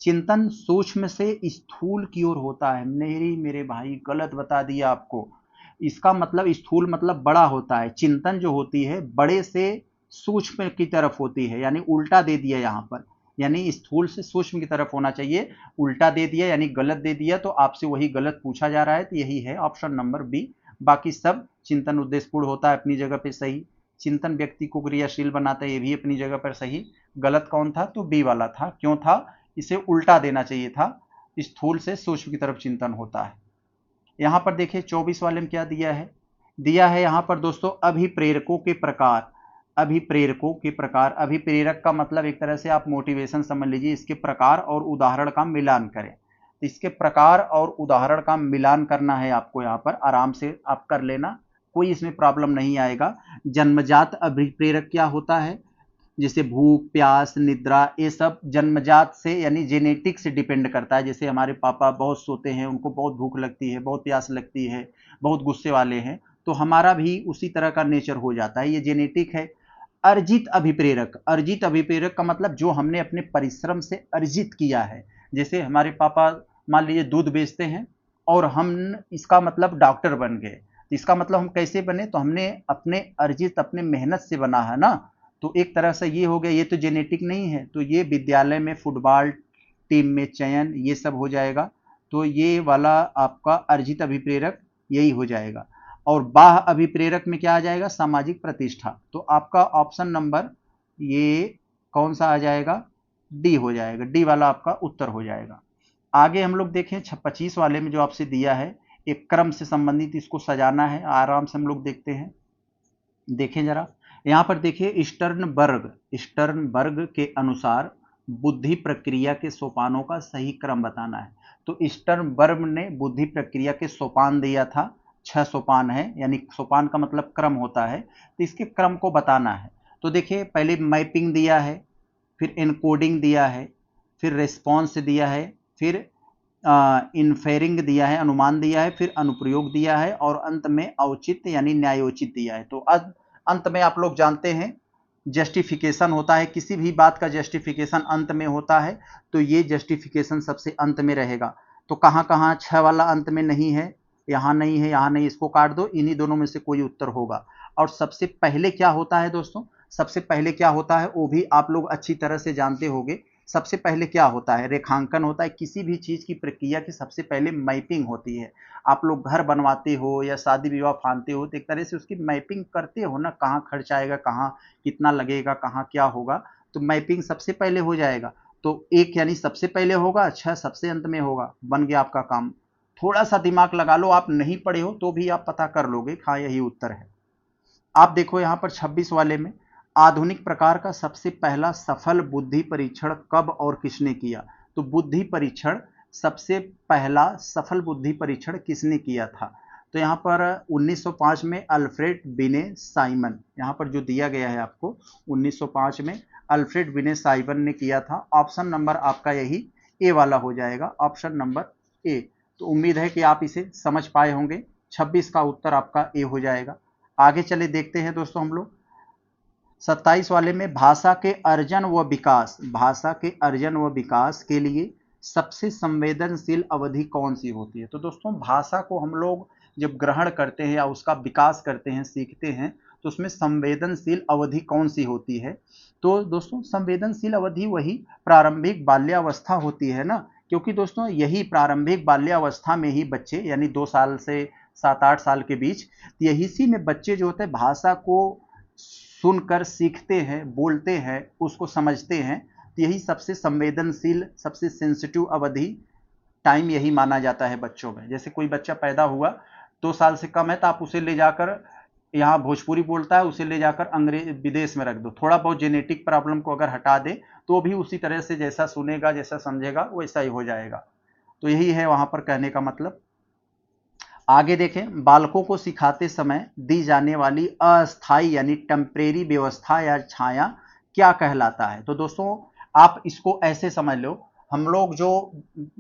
चिंतन सूक्ष्म से स्थूल की ओर होता है, नहीं मेरे भाई गलत बता दिया आपको, इसका मतलब स्थूल मतलब बड़ा होता है, चिंतन जो होती है बड़े से सूक्ष्म की तरफ होती है, यानी उल्टा दे दिया यहाँ पर, यानी स्थूल से सूक्ष्म की तरफ होना चाहिए, उल्टा दे दिया यानी गलत दे दिया, तो आपसे वही गलत पूछा जा रहा है, तो यही है ऑप्शन नंबर बी। बाकी सब चिंतन उद्देश्यपूर्ण होता है, अपनी जगह पे सही, चिंतन व्यक्ति को क्रियाशील बनाता है, ये भी अपनी जगह पर सही। गलत कौन था, तो बी वाला था, क्यों था, इसे उल्टा देना चाहिए था, स्थूल से सूक्ष्म की तरफ चिंतन होता है। यहाँ पर देखिए 24 वाले में क्या दिया है, दिया है यहाँ पर दोस्तों अभिप्रेरकों के प्रकार, अभिप्रेरकों के प्रकार, अभिप्रेरक का मतलब एक तरह से आप मोटिवेशन समझ लीजिए, इसके प्रकार और उदाहरण का मिलान करें, इसके प्रकार और उदाहरण का मिलान करना है आपको, यहाँ पर आराम से आप कर लेना, कोई इसमें प्रॉब्लम नहीं आएगा। जन्मजात अभिप्रेरक क्या होता है, जैसे भूख, प्यास, निद्रा, ये सब जन्मजात से यानी जेनेटिक से डिपेंड करता है, जैसे हमारे पापा बहुत सोते हैं, उनको बहुत भूख लगती है, बहुत प्यास लगती है, बहुत गुस्से वाले हैं, तो हमारा भी उसी तरह का नेचर हो जाता है, ये जेनेटिक है। अर्जित अभिप्रेरक, अर्जित अभिप्रेरक का मतलब जो हमने अपने परिश्रम से अर्जित किया है, जैसे हमारे पापा मान लीजिए दूध बेचते हैं और हम इसका मतलब डॉक्टर बन गए, तो इसका मतलब हम कैसे बने, तो हमने अपने अर्जित अपने मेहनत से बना है ना, तो एक तरह से ये हो गया, ये तो जेनेटिक नहीं है, तो ये विद्यालय में फुटबॉल टीम में चयन ये सब हो जाएगा, तो ये वाला आपका अर्जित अभिप्रेरक यही हो जाएगा। और बाह्य अभिप्रेरक में क्या आ जाएगा, सामाजिक प्रतिष्ठा, तो आपका ऑप्शन नंबर ये कौन सा आ जाएगा, डी हो जाएगा, डी वाला आपका उत्तर हो जाएगा। आगे हम लोग देखें 25 वाले में जो आपसे दिया है, एक क्रम से संबंधित इसको सजाना है, आराम से हम लोग देखते हैं, देखें जरा यहाँ पर देखिए, स्टर्नबर्ग, स्टर्नबर्ग के अनुसार बुद्धि प्रक्रिया के सोपानों का सही क्रम बताना है। तो स्टर्नबर्ग ने बुद्धि प्रक्रिया के सोपान दिया था, 6 सोपान है, यानी सोपान का मतलब क्रम होता है, तो इसके क्रम को बताना है। तो देखिए पहले मैपिंग दिया है, फिर एनकोडिंग दिया है, फिर रिस्पॉन्स दिया है, फिर इन्फेरिंग दिया है, अनुमान दिया है, फिर अनुप्रयोग दिया है, और अंत में औचित्य यानी न्यायोचित दिया है। तो अंत में आप लोग जानते हैं जस्टिफिकेशन होता है, किसी भी बात का जस्टिफिकेशन अंत में होता है, तो ये जस्टिफिकेशन सबसे अंत में रहेगा। तो कहाँ कहाँ 6 वाला अंत में नहीं है, यहाँ नहीं है, यहाँ नहीं, इसको काट दो, इन्हीं दोनों में से कोई उत्तर होगा। और सबसे पहले क्या होता है दोस्तों, सबसे पहले क्या होता है वो भी आप लोग अच्छी तरह से जानते होंगे। सबसे पहले क्या होता है, रेखांकन होता है। किसी भी चीज की प्रक्रिया की सबसे पहले मैपिंग होती है। आप लोग घर बनवाते हो या शादी विवाह फानते हो तो एक तरह से उसकी मैपिंग करते हो ना, कहाँ खर्च आएगा, कहाँ कितना लगेगा, कहाँ क्या होगा, तो मैपिंग सबसे पहले हो जाएगा। तो एक यानी सबसे पहले होगा, 6 सबसे अंत में होगा, बन गया आपका काम। थोड़ा सा दिमाग लगा लो, आप नहीं पढ़े हो तो भी आप पता कर लोगे, हाँ यही उत्तर है। आप देखो यहाँ पर 26 वाले में, आधुनिक प्रकार का सबसे पहला सफल बुद्धि परीक्षण कब और किसने किया। तो बुद्धि परीक्षण, सबसे पहला सफल बुद्धि परीक्षण किसने किया था। तो यहाँ पर 1905 में अल्फ्रेड बिने साइमन, यहाँ पर जो दिया गया है आपको 1905 में अल्फ्रेड बिने साइमन ने किया था। ऑप्शन नंबर आपका यही ए वाला हो जाएगा, ऑप्शन नंबर ए। तो उम्मीद है कि आप इसे समझ पाए होंगे, 26 का उत्तर आपका ए हो जाएगा। आगे चले देखते हैं दोस्तों हम लोग 27 वाले में, भाषा के अर्जन व विकास, भाषा के अर्जन व विकास के लिए सबसे संवेदनशील अवधि कौन सी होती है। तो दोस्तों भाषा को हम लोग जब ग्रहण करते हैं या उसका विकास करते हैं, सीखते हैं, तो उसमें संवेदनशील अवधि कौन सी होती है। तो दोस्तों संवेदनशील अवधि वही प्रारंभिक बाल्यावस्था होती है ना, क्योंकि दोस्तों यही प्रारंभिक बाल्यावस्था में ही बच्चे, यानी 2 साल से 7-8 साल के बीच, यही सी में बच्चे जो होते हैं भाषा को सुनकर सीखते हैं, बोलते हैं, उसको समझते हैं। तो यही सबसे संवेदनशील, सबसे सेंसिटिव अवधि, टाइम यही माना जाता है बच्चों में। जैसे कोई बच्चा पैदा हुआ 2 साल से कम है तो आप उसे ले जाकर, यहाँ भोजपुरी बोलता है, उसे ले जाकर अंग्रेज विदेश में रख दो, थोड़ा बहुत जेनेटिक प्रॉब्लम को अगर हटा दे तो भी उसी तरह से जैसा सुनेगा, जैसा समझेगा, वैसा ही हो जाएगा। तो यही है वहां पर कहने का मतलब। आगे देखें, बालकों को सिखाते समय दी जाने वाली अस्थायी यानी टेम्परेरी व्यवस्था या छाया क्या कहलाता है। तो दोस्तों आप इसको ऐसे समझ लो, हम लोग जो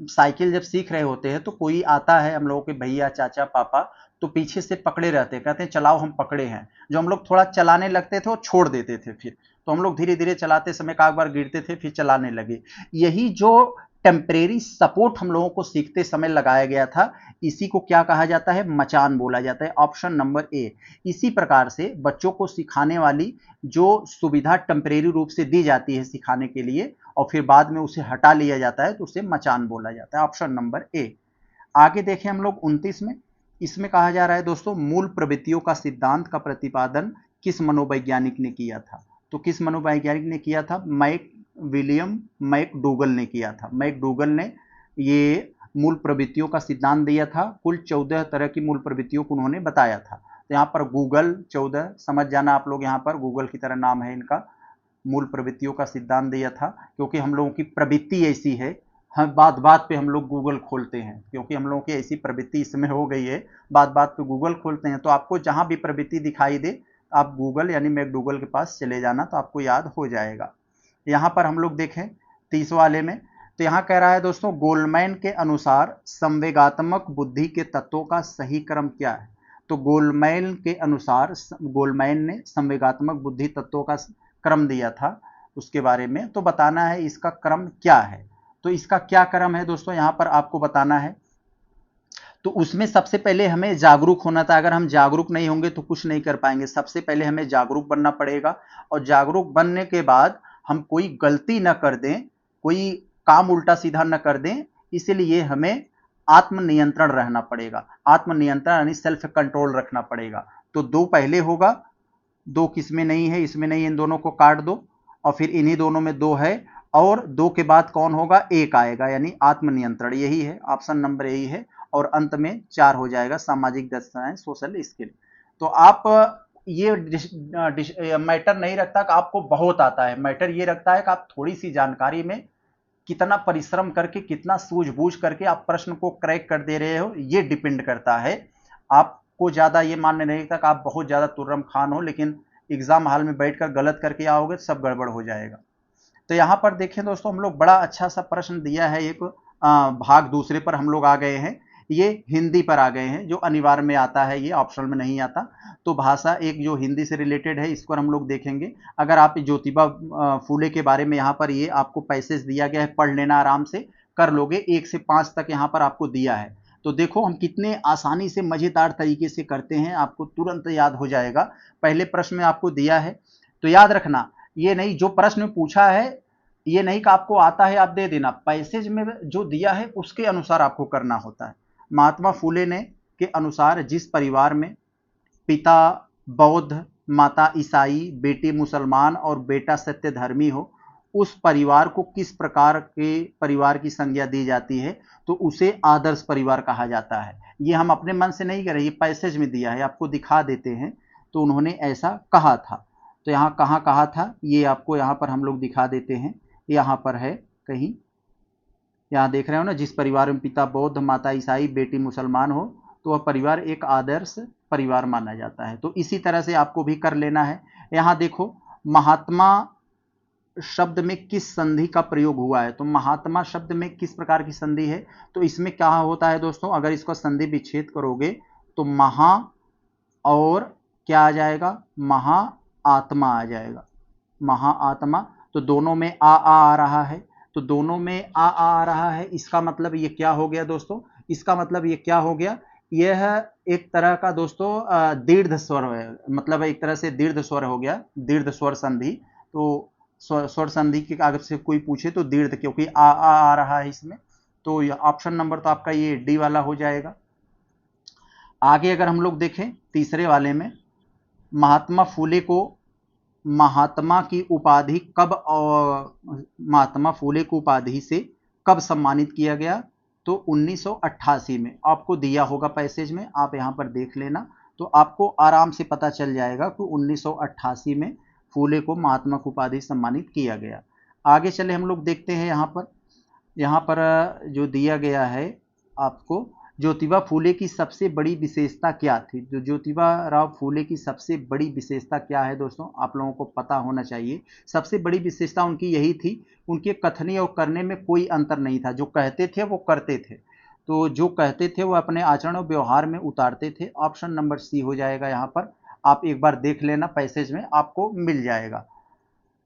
साइकिल जब सीख रहे होते हैं तो कोई आता है, हम लोगों के भैया, चाचा, पापा, तो पीछे से पकड़े रहते हैं, कहते हैं चलाओ हम पकड़े हैं। जो हम लोग थोड़ा चलाने लगते थे वो छोड़ देते थे, फिर तो हम लोग धीरे धीरे चलाते समय एक बार गिरते थे, फिर चलाने लगे। यही जो टेम्परेरी सपोर्ट हम लोगों को सीखते समय लगाया गया था, इसी को क्या कहा जाता है, मचान बोला जाता है, ऑप्शन नंबर ए। इसी प्रकार से बच्चों को सिखाने वाली जो सुविधा टेम्परेरी रूप से दी जाती है सिखाने के लिए और फिर बाद में उसे हटा लिया जाता है, तो उसे मचान बोला जाता है, ऑप्शन नंबर ए। आगे देखें हम लोग 29 में, इसमें कहा जा रहा है दोस्तों, मूल प्रवृत्तियों का सिद्धांत का प्रतिपादन किस मनोवैज्ञानिक ने किया था। तो किस मनोवैज्ञानिक ने किया था, विलियम मैकडूगल ने किया था। मैकडूगल ने ये मूल प्रवृत्तियों का सिद्धांत दिया था। कुल 14 तरह की मूल प्रवृत्तियों को उन्होंने बताया था। तो यहाँ पर गूगल 14 समझ जाना आप लोग, यहाँ पर गूगल की तरह नाम है इनका। मूल प्रवृत्तियों का सिद्धांत दिया था, क्योंकि हम लोगों की प्रवृत्ति ऐसी है, हम बात बात पे हम लोग गूगल खोलते हैं, क्योंकि हम लोगों की ऐसी प्रवृत्ति इसमें हो गई है, बात बात पे गूगल खोलते हैं। तो आपको जहां भी प्रवृत्ति दिखाई दे आप गूगल यानी मैकडूगल के पास चले जाना, तो आपको याद हो जाएगा। यहाँ पर हम लोग देखें 30 वाले में, तो यहाँ कह रहा है दोस्तों, गोलमैन के अनुसार संवेगात्मक बुद्धि के तत्वों का सही क्रम क्या है। तो गोलमैन के अनुसार, गोलमैन ने संवेगात्मक बुद्धि तत्वों का क्रम दिया था उसके बारे में, तो बताना है इसका क्रम क्या है। तो इसका क्या क्रम है दोस्तों, यहाँ पर आपको बताना है। तो उसमें सबसे पहले हमें जागरूक होना था, अगर हम जागरूक नहीं होंगे तो कुछ नहीं कर पाएंगे। सबसे पहले हमें जागरूक बनना पड़ेगा, और जागरूक बनने के बाद हम कोई गलती न कर दें, कोई काम उल्टा सीधा न कर दें, इसलिए हमें आत्मनियंत्रण रहना पड़ेगा। आत्मनियंत्रण यानी सेल्फ कंट्रोल रखना पड़ेगा। तो 2 पहले होगा, 2 किसमें नहीं है, इसमें नहीं, इन दोनों को काट दो, और फिर इन्हीं दोनों में 2 है, और 2 के बाद कौन होगा, 1 आएगा, यानी आत्मनियंत्रण, यही है ऑप्शन नंबर यही है। और अंत में 4 हो जाएगा, सामाजिक दक्षताएं, सोशल स्किल। तो आप ये मैटर नहीं रखता कि आपको बहुत आता है, मैटर ये रखता है कि आप थोड़ी सी जानकारी में कितना परिश्रम करके, कितना सूझबूझ करके आप प्रश्न को क्रैक कर दे रहे हो, ये डिपेंड करता है। आपको ज्यादा ये मानने नहीं था कि आप बहुत ज्यादा तुर्रम खान हो, लेकिन एग्जाम हॉल में बैठकर गलत करके आओगे तो सब गड़बड़ हो जाएगा। तो यहाँ पर देखें दोस्तों, हम लोग बड़ा अच्छा सा प्रश्न दिया है, एक भाग दूसरे पर हम लोग आ गए हैं, ये हिंदी पर आ गए हैं, जो अनिवार्य में आता है, ये ऑप्शनल में नहीं आता। तो भाषा एक जो हिंदी से रिलेटेड है, इस पर हम लोग देखेंगे। अगर आप ज्योतिबा फूले के बारे में यहाँ पर ये आपको पैसेज दिया गया है, पढ़ लेना, आराम से कर लोगे, 1 से 5 तक यहाँ पर आपको दिया है। तो देखो हम कितने आसानी से मजेदार तरीके से करते हैं, आपको तुरंत याद हो जाएगा। पहले प्रश्न में आपको दिया है, तो याद रखना, ये नहीं जो प्रश्न पूछा है, ये नहीं कि आपको आता है आप दे देना, पैसेज में जो दिया है उसके अनुसार आपको करना होता है। महात्मा फूले ने के अनुसार जिस परिवार में पिता बौद्ध, माता ईसाई, बेटी मुसलमान और बेटा सत्यधर्मी हो, उस परिवार को किस प्रकार के परिवार की संज्ञा दी जाती है, तो उसे आदर्श परिवार कहा जाता है। ये हम अपने मन से नहीं कर रहे, ये पैसेज में दिया है, आपको दिखा देते हैं। तो उन्होंने ऐसा कहा था, तो यहाँ कहाँ कहा था, ये आपको यहाँ पर हम लोग दिखा देते हैं। यहाँ पर है कहीं, यहाँ देख रहे हो ना, जिस परिवार में पिता बौद्ध, माता ईसाई, बेटी मुसलमान हो, तो वह परिवार एक आदर्श परिवार माना जाता है। तो इसी तरह से आपको भी कर लेना है। यहाँ देखो, महात्मा शब्द में किस संधि का प्रयोग हुआ है, तो महात्मा शब्द में किस प्रकार की संधि है, तो इसमें क्या होता है दोस्तों, अगर इसका संधि विच्छेद करोगे तो महा और क्या आ जाएगा, महा आत्मा आ जाएगा, महाआत्मा। तो दोनों में आ रहा है, तो दोनों में आ रहा है, इसका मतलब ये क्या हो गया दोस्तों, इसका मतलब ये क्या हो गया, यह एक तरह का दोस्तों दीर्घ स्वर है, मतलब एक तरह से दीर्घ स्वर हो गया, दीर्घ स्वर संधि। तो स्वर संधि के अगर से कोई पूछे तो दीर्घ, क्योंकि आ रहा है इसमें। तो ऑप्शन नंबर तो आपका ये डी वाला हो जाएगा। आगे अगर हम लोग देखें तीसरे वाले में, महात्मा फूले को महात्मा की उपाधि कब और महात्मा फूले की उपाधि से कब सम्मानित किया गया, तो 1988 में। आपको दिया होगा पैसेज में, आप यहाँ पर देख लेना, तो आपको आराम से पता चल जाएगा कि 1988 में फूले को महात्मा की उपाधि सम्मानित किया गया। आगे चले हम लोग देखते हैं, यहाँ पर जो दिया गया है आपको, ज्योतिबा फूले की सबसे बड़ी विशेषता क्या थी। जो ज्योतिबा राव फूले की सबसे बड़ी विशेषता क्या है दोस्तों, आप लोगों को पता होना चाहिए। सबसे बड़ी विशेषता उनकी यही थी, उनके कथनी और करने में कोई अंतर नहीं था, जो कहते थे वो करते थे। तो जो कहते थे वो अपने आचरण और व्यवहार में उतारते थे। ऑप्शन नंबर सी हो जाएगा यहाँ पर, आप एक बार देख लेना, पैसेज में आपको मिल जाएगा।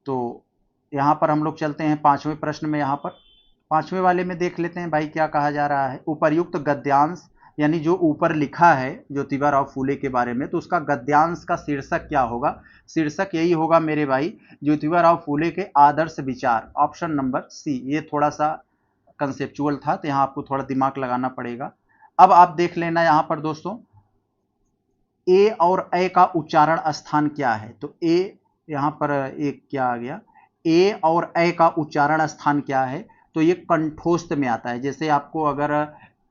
तो यहाँ पर हम लोग चलते हैं पांचवें प्रश्न में। यहाँ पर पांचवें वाले में देख लेते हैं भाई क्या कहा जा रहा है। उपर्युक्त गद्यांश, यानी जो ऊपर लिखा है ज्योतिबा राव फूले के बारे में, तो उसका गद्यांश का शीर्षक क्या होगा, शीर्षक यही होगा मेरे भाई, ज्योतिबा राव फूले के आदर्श विचार। Option number C. ये थोड़ा सा कंसेप्चुअल था, तो यहाँ आपको थोड़ा दिमाग लगाना पड़ेगा। अब आप देख लेना यहाँ पर दोस्तों, ए और ए का उच्चारण स्थान क्या है, तो ए यहाँ पर एक क्या आ गया, ए और ए का उच्चारण स्थान क्या है, तो ये कंठोस्त में आता है। जैसे आपको अगर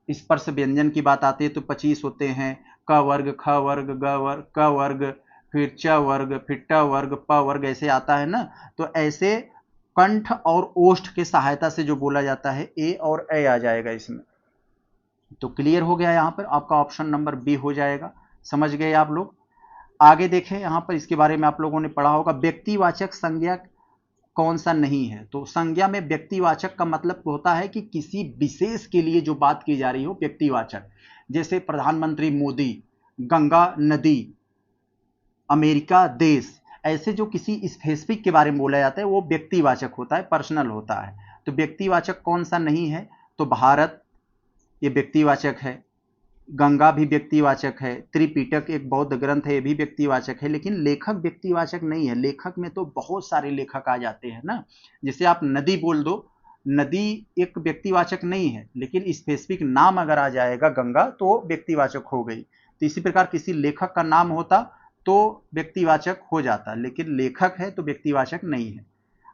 स्पर्श व्यंजन की बात आती है तो 25 होते हैं, क वर्ग, ख वर्ग, ग वर्ग, क वर्ग, फिर च वर्ग, फिर ट वर्ग, प वर्ग, ऐसे आता है ना। तो ऐसे कंठ और ओष्ठ के सहायता से जो बोला जाता है, ए और ए आ जाएगा इसमें। तो क्लियर हो गया, यहाँ पर आपका ऑप्शन नंबर बी हो जाएगा। समझ गए आप लोग। आगे देखें, यहाँ पर इसके बारे में आप लोगों ने पढ़ा होगा, व्यक्तिवाचक संज्ञा कौन सा नहीं है। तो संज्ञा में व्यक्तिवाचक का मतलब होता है कि किसी विशेष के लिए जो बात की जा रही हो, व्यक्तिवाचक। जैसे प्रधानमंत्री मोदी, गंगा नदी, अमेरिका देश, ऐसे जो किसी स्पेसिफिक के बारे में बोला जाता है वो व्यक्तिवाचक होता है, पर्सनल होता है। तो व्यक्तिवाचक कौन सा नहीं है, तो भारत ये व्यक्तिवाचक है, गंगा भी व्यक्तिवाचक है, त्रिपिटक एक बौद्ध ग्रंथ है, ये भी व्यक्तिवाचक है। लेकिन लेखक व्यक्तिवाचक नहीं है। लेखक में तो बहुत सारे लेखक आ जाते हैं ना। जैसे आप नदी बोल दो, नदी एक व्यक्तिवाचक नहीं है, लेकिन स्पेसिफिक नाम अगर आ जाएगा गंगा, तो व्यक्तिवाचक हो गई। तो इसी प्रकार किसी लेखक का नाम होता तो व्यक्तिवाचक हो जाता, लेकिन लेखक है तो व्यक्तिवाचक नहीं है।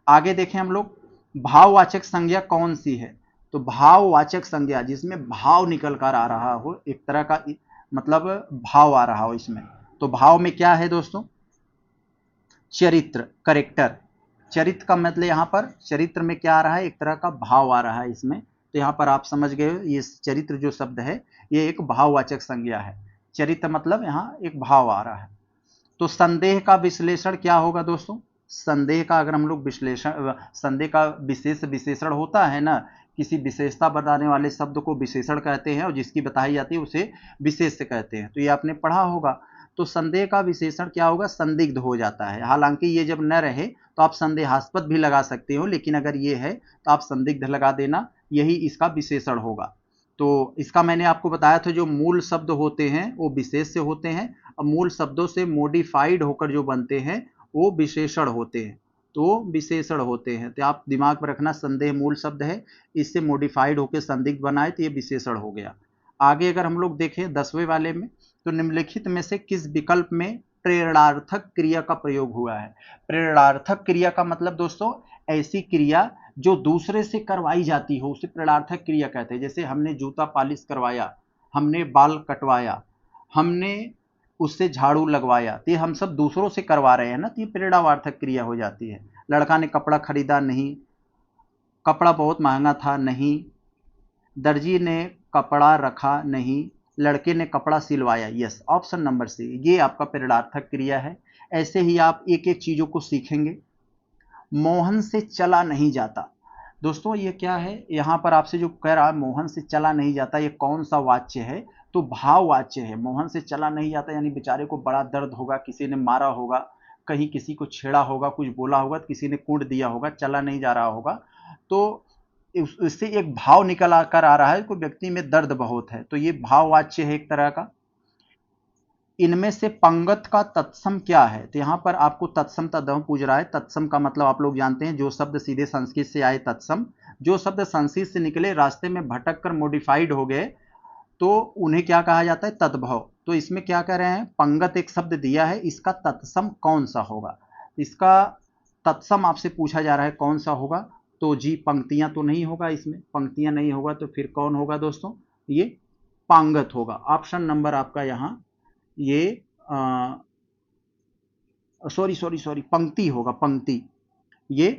आगे देखें हम लोग, भाववाचक संज्ञा कौन सी है। तो भाववाचक संज्ञा जिसमें भाव निकल कर आ रहा हो, एक तरह का मतलब भाव आ रहा हो इसमें, तो भाव में क्या है दोस्तों? चरित्र, करेक्टर। चरित्र का मतलब यहाँ पर चरित्र में क्या आ रहा है? एक तरह का भाव आ रहा है इसमें। तो यहाँ पर आप समझ गए, ये चरित्र जो शब्द है ये एक भाववाचक संज्ञा है। चरित्र मतलब यहाँ एक भाव आ रहा है। तो संदेह का विश्लेषण क्या होगा दोस्तों? संदेह का अगर हम लोग विश्लेषण, संदेह का विशेष विशेषण होता है ना, किसी विशेषता बताने वाले शब्द को विशेषण कहते हैं और जिसकी बताई जाती है उसे विशेष कहते हैं। तो ये आपने पढ़ा होगा। तो संदेह का विशेषण क्या होगा? संदिग्ध हो जाता है। हालांकि ये जब न रहे तो आप संदेहास्पद भी लगा सकते हो, लेकिन अगर ये है तो आप संदिग्ध लगा देना, यही इसका विशेषण होगा। तो इसका मैंने आपको बताया था, जो मूल शब्द होते हैं वो विशेष से होते हैं, और मूल शब्दों से मॉडिफाइड होकर जो बनते हैं वो विशेषण होते हैं। तो विशेषण होते हैं, तो आप दिमाग में रखना, संदेह मूल शब्द है, इससे मॉडिफाइड होकर संदिग्ध बनाए तो ये विशेषण हो गया। आगे अगर हम लोग देखें 10वें वाले में, तो निम्नलिखित में से किस विकल्प में प्रेरणार्थक क्रिया का प्रयोग हुआ है? प्रेरणार्थक क्रिया का मतलब दोस्तों ऐसी क्रिया जो दूसरे से करवाई जाती हो उसे प्रेरणार्थक क्रिया कहते हैं। जैसे हमने जूता पॉलिश करवाया, हमने बाल कटवाया, हमने उससे झाड़ू लगवाया, तो ये हम सब दूसरों से करवा रहे हैं ना, तो ये प्रेरणार्थक क्रिया हो जाती है। लड़का ने कपड़ा खरीदा, नहीं। कपड़ा बहुत महंगा था, नहीं। दर्जी ने कपड़ा रखा, नहीं। लड़के ने कपड़ा सिलवाया, यस, ऑप्शन नंबर सी, ये आपका प्रेरणार्थक क्रिया है। ऐसे ही आप एक एक चीजों को सीखेंगे। मोहन से चला नहीं जाता, दोस्तों ये क्या है? यहां पर आपसे जो कह रहा है मोहन से चला नहीं जाता, ये कौन सा वाच्य है? तो भाववाच्य है। मोहन से चला नहीं जाता यानी बेचारे को बड़ा दर्द होगा, किसी ने मारा होगा, कहीं किसी को छेड़ा होगा, कुछ बोला होगा, किसी ने कूट दिया होगा, चला नहीं जा रहा होगा। तो इससे एक भाव निकल कर आ रहा है कि व्यक्ति में दर्द बहुत है, तो ये भाववाच्य है एक तरह का। इनमें से पंगत का तत्सम क्या है? तो यहां पर आपको तत्सम तद्भव पूछ रहा है। तत्सम का मतलब आप लोग जानते हैं, जो शब्द सीधे संस्कृत से आए तत्सम, जो शब्द संस्कृत से निकले रास्ते में भटक कर मॉडिफाइड हो गए तो उन्हें क्या कहा जाता है? तद्भव। तो इसमें क्या कह रहे हैं? पंगत एक शब्द दिया है, इसका तत्सम कौन सा होगा? इसका तत्सम आपसे पूछा जा रहा है कौन सा होगा? तो जी पंक्तियां तो नहीं होगा, इसमें पंक्तियां नहीं होगा, तो फिर कौन होगा दोस्तों? ये पांगत होगा। ऑप्शन नंबर आपका यहाँ ये सॉरी पंक्ति होगा, पंक्ति। ये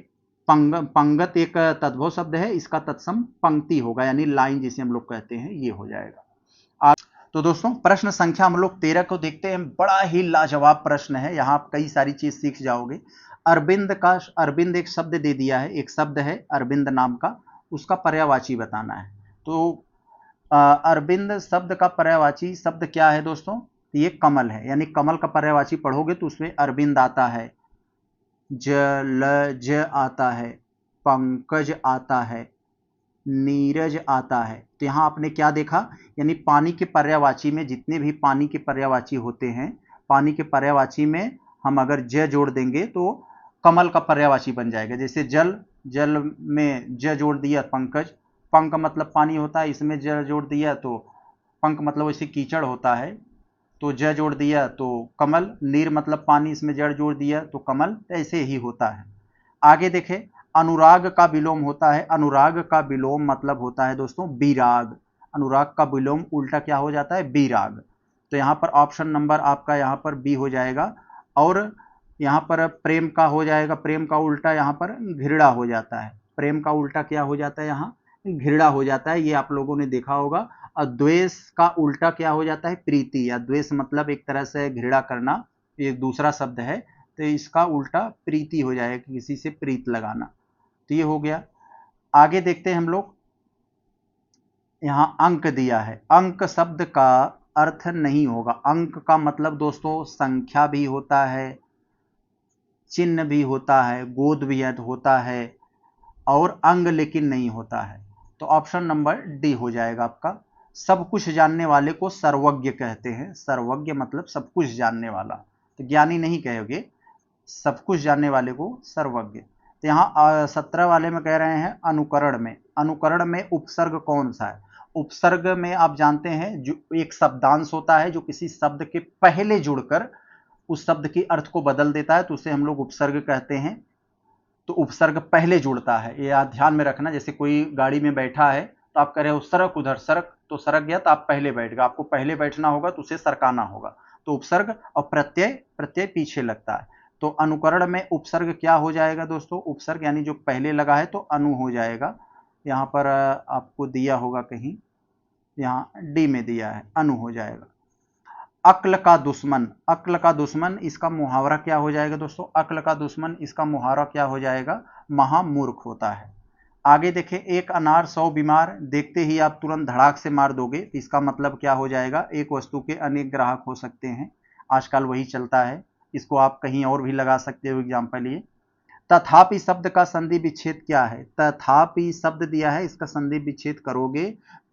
पंगत एक तद्भव शब्द है, इसका तत्सम पंक्ति होगा, यानी लाइन जिसे हम लोग कहते हैं, ये हो जाएगा। तो दोस्तों प्रश्न संख्या हम लोग 13 को देखते हैं। बड़ा ही लाजवाब प्रश्न है, यहाँ आप कई सारी चीज सीख जाओगे। अरविंद एक शब्द दे दिया है, एक शब्द है अरविंद नाम का, उसका पर्यायवाची बताना है। तो अरविंद शब्द का पर्यायवाची शब्द क्या है दोस्तों? तो ये कमल है, यानी कमल का पर्यायवाची पढ़ोगे तो उसमें अरविंद आता है, जलज आता है, पंकज आता है, नीरज आता है। तो यहां आपने क्या देखा? यानी पानी के पर्यायवाची में जितने भी पानी के पर्यायवाची होते हैं, पानी के पर्यायवाची में हम अगर ज जोड़ देंगे तो कमल का पर्यायवाची बन जाएगा। जैसे जल, जल में ज जोड़ दिया पंकज, पंक मतलब पानी होता है, इसमें ज जोड़ दिया तो पंक मतलब वैसे कीचड़ होता है, तो ज जोड़ दिया तो कमल। नीर मतलब पानी, इसमें जड़ जोड़ दिया तो कमल। ऐसे ही होता है। आगे देखें, अनुराग का विलोम होता है। अनुराग का विलोम मतलब होता है दोस्तों विराग। अनुराग का विलोम उल्टा क्या हो जाता है? विराग। तो यहाँ पर ऑप्शन नंबर आपका यहाँ पर बी हो जाएगा। और यहाँ पर प्रेम का हो जाएगा, प्रेम का उल्टा यहाँ पर घृणा हो जाता है। प्रेम का उल्टा क्या हो जाता है? यहाँ घृणा हो जाता है, ये आप लोगों ने देखा होगा। और द्वेष का उल्टा क्या हो जाता है? प्रीति, या द्वेष मतलब एक तरह से घृणा करना, ये दूसरा शब्द है, तो इसका उल्टा प्रीति हो जाएगा, किसी से प्रीत लगाना। तो ये हो गया। आगे देखते हैं हम लोग, यहां अंक दिया है। अंक शब्द का अर्थ नहीं होगा। अंक का मतलब दोस्तों संख्या भी होता है, चिन्ह भी होता है, गोद भी होता है, और अंग लेकिन नहीं होता है। तो ऑप्शन नंबर डी हो जाएगा आपका। सब कुछ जानने वाले को सर्वज्ञ कहते हैं। सर्वज्ञ मतलब सब कुछ जानने वाला, तो ज्ञानी नहीं कहोगे, सब कुछ जानने वाले को सर्वज्ञ। तो यहाँ 17 वाले में कह रहे हैं अनुकरण में। अनुकरण में उपसर्ग कौन सा है? उपसर्ग में आप जानते हैं जो एक शब्दांश होता है जो किसी शब्द के पहले जुड़कर उस शब्द की अर्थ को बदल देता है, तो उसे हम लोग उपसर्ग कहते हैं। तो उपसर्ग पहले जुड़ता है, ये आप ध्यान में रखना। जैसे कोई गाड़ी में बैठा है तो आप कह रहे हो सरक, उधर सरक, तो सरक गया तो आप पहले बैठ गए, आपको पहले बैठना होगा तो उसे सरकाना होगा। तो उपसर्ग, और प्रत्यय, प्रत्यय पीछे लगता है। तो अनुकरण में उपसर्ग क्या हो जाएगा दोस्तों, उपसर्ग यानी जो पहले लगा है तो अनु हो जाएगा। यहाँ पर आपको दिया होगा कहीं, यहाँ डी में दिया है, अनु हो जाएगा। अक्ल का दुश्मन, अक्ल का दुश्मन, इसका मुहावरा क्या हो जाएगा दोस्तों, अक्ल का दुश्मन, इसका मुहावरा क्या हो जाएगा, महामूर्ख होता है। आगे देखें, एक अनार 100 बीमार, देखते ही आप तुरंत धड़ाक से मार दोगे, इसका मतलब क्या हो जाएगा, एक वस्तु के अनेक ग्राहक हो सकते हैं, आजकल वही चलता है, इसको आप कहीं और भी लगा सकते हो एग्जाम्पल ये। तथापि शब्द का संधि विच्छेद क्या है, तथापि शब्द दिया है, इसका संधि विच्छेद करोगे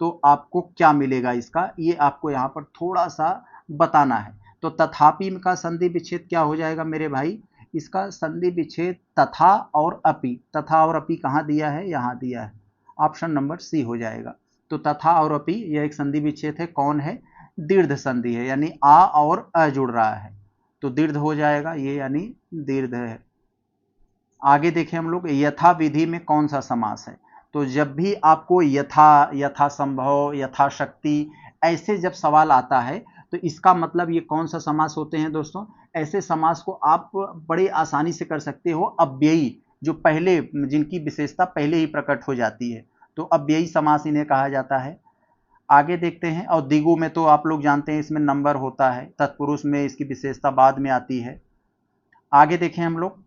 तो आपको क्या मिलेगा, इसका ये आपको यहाँ पर थोड़ा सा बताना है। तो तथापि का संधि विच्छेद क्या हो जाएगा मेरे भाई, इसका संधि विच्छेद तथा और अपि, तथा और अपि कहाँ दिया है, यहाँ दिया है, ऑप्शन नंबर सी हो जाएगा। तो तथा और अपि यह एक संधि विच्छेद है, कौन है, दीर्घ संधि है, यानी आ और अ जुड़ रहा है तो दीर्घ हो जाएगा ये, यानी दीर्घ है। आगे देखें हम लोग, यथा विधि में कौन सा समास है, तो जब भी आपको यथा, यथासंभव, यथाशक्ति ऐसे जब सवाल आता है तो इसका मतलब ये कौन सा समास होते हैं दोस्तों, ऐसे समास को आप बड़े आसानी से कर सकते हो अव्ययी, जो पहले, जिनकी विशेषता पहले ही प्रकट हो जाती है, तो अव्ययी समास इन्हें कहा जाता है। आगे देखते हैं, और दिगु में तो आप लोग जानते हैं इसमें नंबर होता है, तत्पुरुष में इसकी विशेषता बाद में आती है। आगे देखें हम लोग,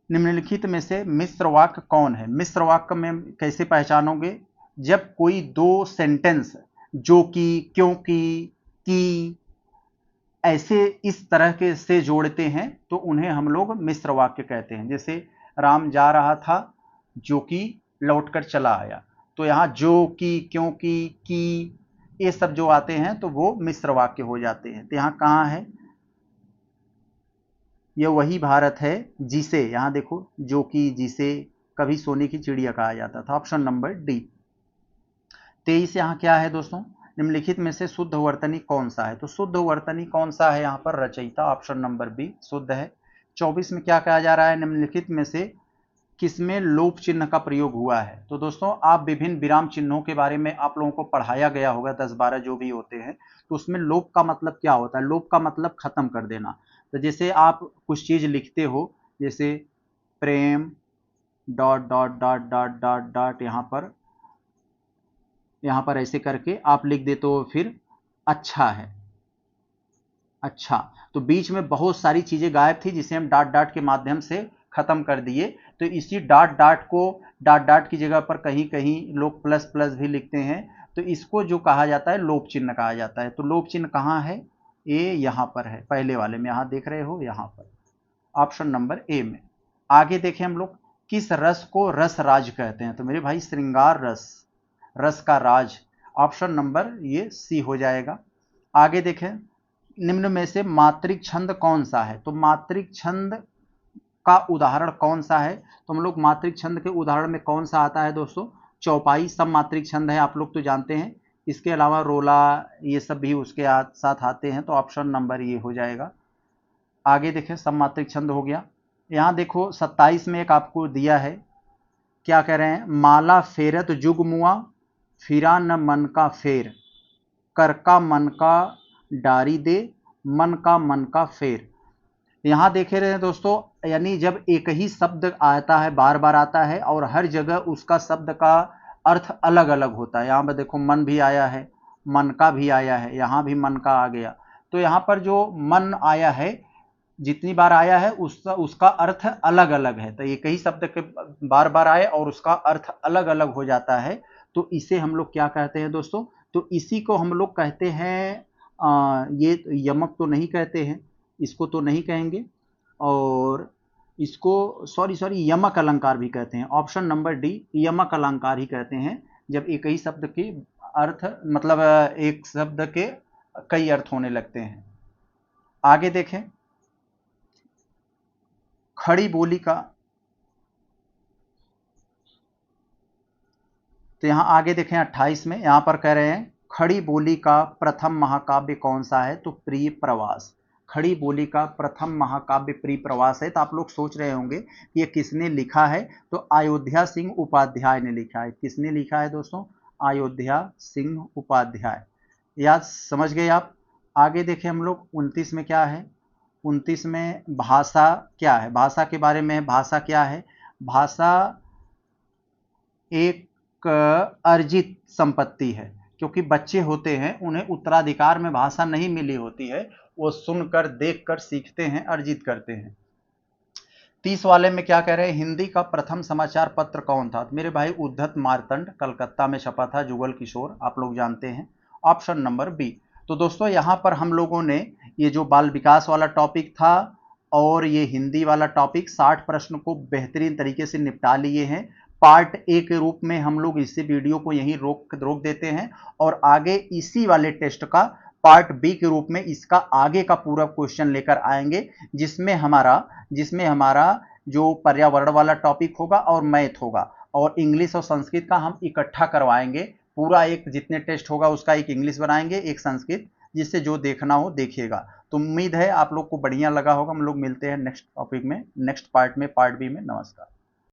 निम्नलिखित में से मिश्र वाक्य कौन है, मिश्र वाक्य में कैसे पहचानोगे, जब कोई दो सेंटेंस जो कि, क्योंकि, कि ऐसे इस तरह के से जोड़ते हैं तो उन्हें हम लोग मिश्र वाक्य कहते हैं। जैसे राम जा रहा था, जो कि लौटकर चला आया, तो यहाँ जो कि, क्योंकि, कि ये सब जो आते हैं तो वो मिश्र वाक्य हो जाते हैं। तो यहाँ कहाँ है, यह वही भारत है जिसे, यहां देखो, जो कि, जिसे कभी सोने की चिड़िया कहा जाता था, ऑप्शन नंबर डी। 23 यहाँ क्या है दोस्तों, निम्नलिखित में से शुद्ध वर्तनी कौन सा है, तो शुद्ध वर्तनी कौन सा है यहाँ पर, रचयिता, ऑप्शन नंबर बी शुद्ध है। 24 में क्या कहा जा रहा है, निम्नलिखित में से किसमें लोप चिन्ह का प्रयोग हुआ है, तो दोस्तों आप विभिन्न विराम चिन्हों के बारे में आप लोगों को पढ़ाया गया होगा, 10-12 जो भी होते हैं, तो उसमें लोप का मतलब क्या होता है, लोप का मतलब खत्म कर देना। तो जैसे आप कुछ चीज लिखते हो, जैसे Prem dot dot dot dot dot dot, यहाँ पर ऐसे करके आप लिख देते हो, फिर अच्छा है, अच्छा, तो बीच में बहुत सारी चीजें गायब थी जिसे हम डॉट डॉट के माध्यम से खत्म कर दिए, तो इसी डॉट डॉट को, डॉट डॉट की जगह पर कहीं कहीं लोग प्लस प्लस भी लिखते हैं, तो इसको जो कहा जाता है लोप चिन्ह कहा जाता है। तो लोप चिन्ह कहाँ है, ए यहाँ पर है, पहले वाले में, यहाँ देख रहे हो, यहाँ पर ऑप्शन नंबर ए में। आगे देखें हम लोग, किस रस को रस राज कहते हैं, तो मेरे भाई श्रृंगार रस, रस का राज, ऑप्शन नंबर ये सी हो जाएगा। आगे देखें, निम्न में से मात्रिक छंद कौन सा है, तो मात्रिक छंद का उदाहरण कौन सा है, तो हम लोग मात्रिक छंद के उदाहरण में कौन सा आता है दोस्तों, चौपाई सब मात्रिक छंद है, आप लोग तो जानते हैं, इसके अलावा रोला ये सब भी उसके साथ आते हैं, तो ऑप्शन नंबर ये हो जाएगा। आगे देखें, सब मात्रिक छंद हो गया। यहाँ देखो 27 में एक आपको दिया है, क्या कह रहे हैं, माला फेरत जुग मुआ, फिरा न मन का फेर, कर का मन का डारी दे, मन का फेर। यहाँ देखे रहे हैं दोस्तों, यानी जब एक ही शब्द आता है, बार बार आता है और हर जगह उसका शब्द का अर्थ अलग अलग होता है, यहाँ पर देखो मन भी आया है, मन का भी आया है, यहाँ भी मन का आ गया, तो यहाँ पर जो मन आया है, जितनी बार आया है उसका अर्थ अलग अलग है, तो एक ही शब्द के बार बार आए और उसका अर्थ अलग अलग हो जाता है, तो इसे हम लोग क्या कहते हैं दोस्तों, तो इसी को हम लोग कहते हैं, ये यमक तो नहीं कहते हैं, इसको तो नहीं कहेंगे, और इसको सॉरी यमक अलंकार भी कहते हैं, ऑप्शन नंबर डी यमक अलंकार ही कहते हैं, जब एक ही शब्द के अर्थ, मतलब एक शब्द के कई अर्थ होने लगते हैं। आगे देखें, खड़ी बोली का, तो यहां आगे देखें 28 में, यहां पर कह रहे हैं खड़ी बोली का प्रथम महाकाव्य कौन सा है, तो प्रिय प्रवास, खड़ी बोली का प्रथम महाकाव्य प्रिय प्रवास है। तो आप लोग सोच रहे होंगे कि ये किसने लिखा है, तो अयोध्या सिंह उपाध्याय ने लिखा है। किसने लिखा है दोस्तों, अयोध्या सिंह उपाध्याय, याद समझ गए आप। आगे देखें हम लोग 29 में क्या है, 29 में भाषा क्या है, भाषा के बारे में। भाषा क्या है, भाषा एक अर्जित संपत्ति है, क्योंकि बच्चे होते हैं उन्हें उत्तराधिकार में भाषा नहीं मिली होती है, वो सुनकर देखकर सीखते हैं, अर्जित करते हैं। 30 वाले में क्या कह रहे हैं, हिंदी का प्रथम समाचार पत्र कौन था। मेरे भाई उद्धत मार्तंड, कलकत्ता में छपा था, जुगल किशोर, आप लोग जानते हैं, ऑप्शन नंबर बी। तो दोस्तों यहां पर हम लोगों ने ये जो बाल विकास वाला टॉपिक था और ये हिंदी वाला टॉपिक 60 प्रश्न को बेहतरीन तरीके से निपटा लिए हैं। पार्ट ए के रूप में हम लोग इसी वीडियो को यहीं रोक देते हैं और आगे इसी वाले टेस्ट का पार्ट बी के रूप में इसका आगे का पूरा क्वेश्चन लेकर आएंगे, जिसमें हमारा जो पर्यावरण वाला टॉपिक होगा और मैथ होगा और इंग्लिश और संस्कृत का हम इकट्ठा करवाएंगे। पूरा एक जितने टेस्ट होगा उसका एक इंग्लिश बनाएंगे, एक संस्कृत, जिससे जो देखना हो देखिएगा। तो उम्मीद है आप लोग को बढ़िया लगा होगा। हम लोग मिलते हैं नेक्स्ट टॉपिक में, नेक्स्ट पार्ट में, पार्ट बी में। नमस्कार।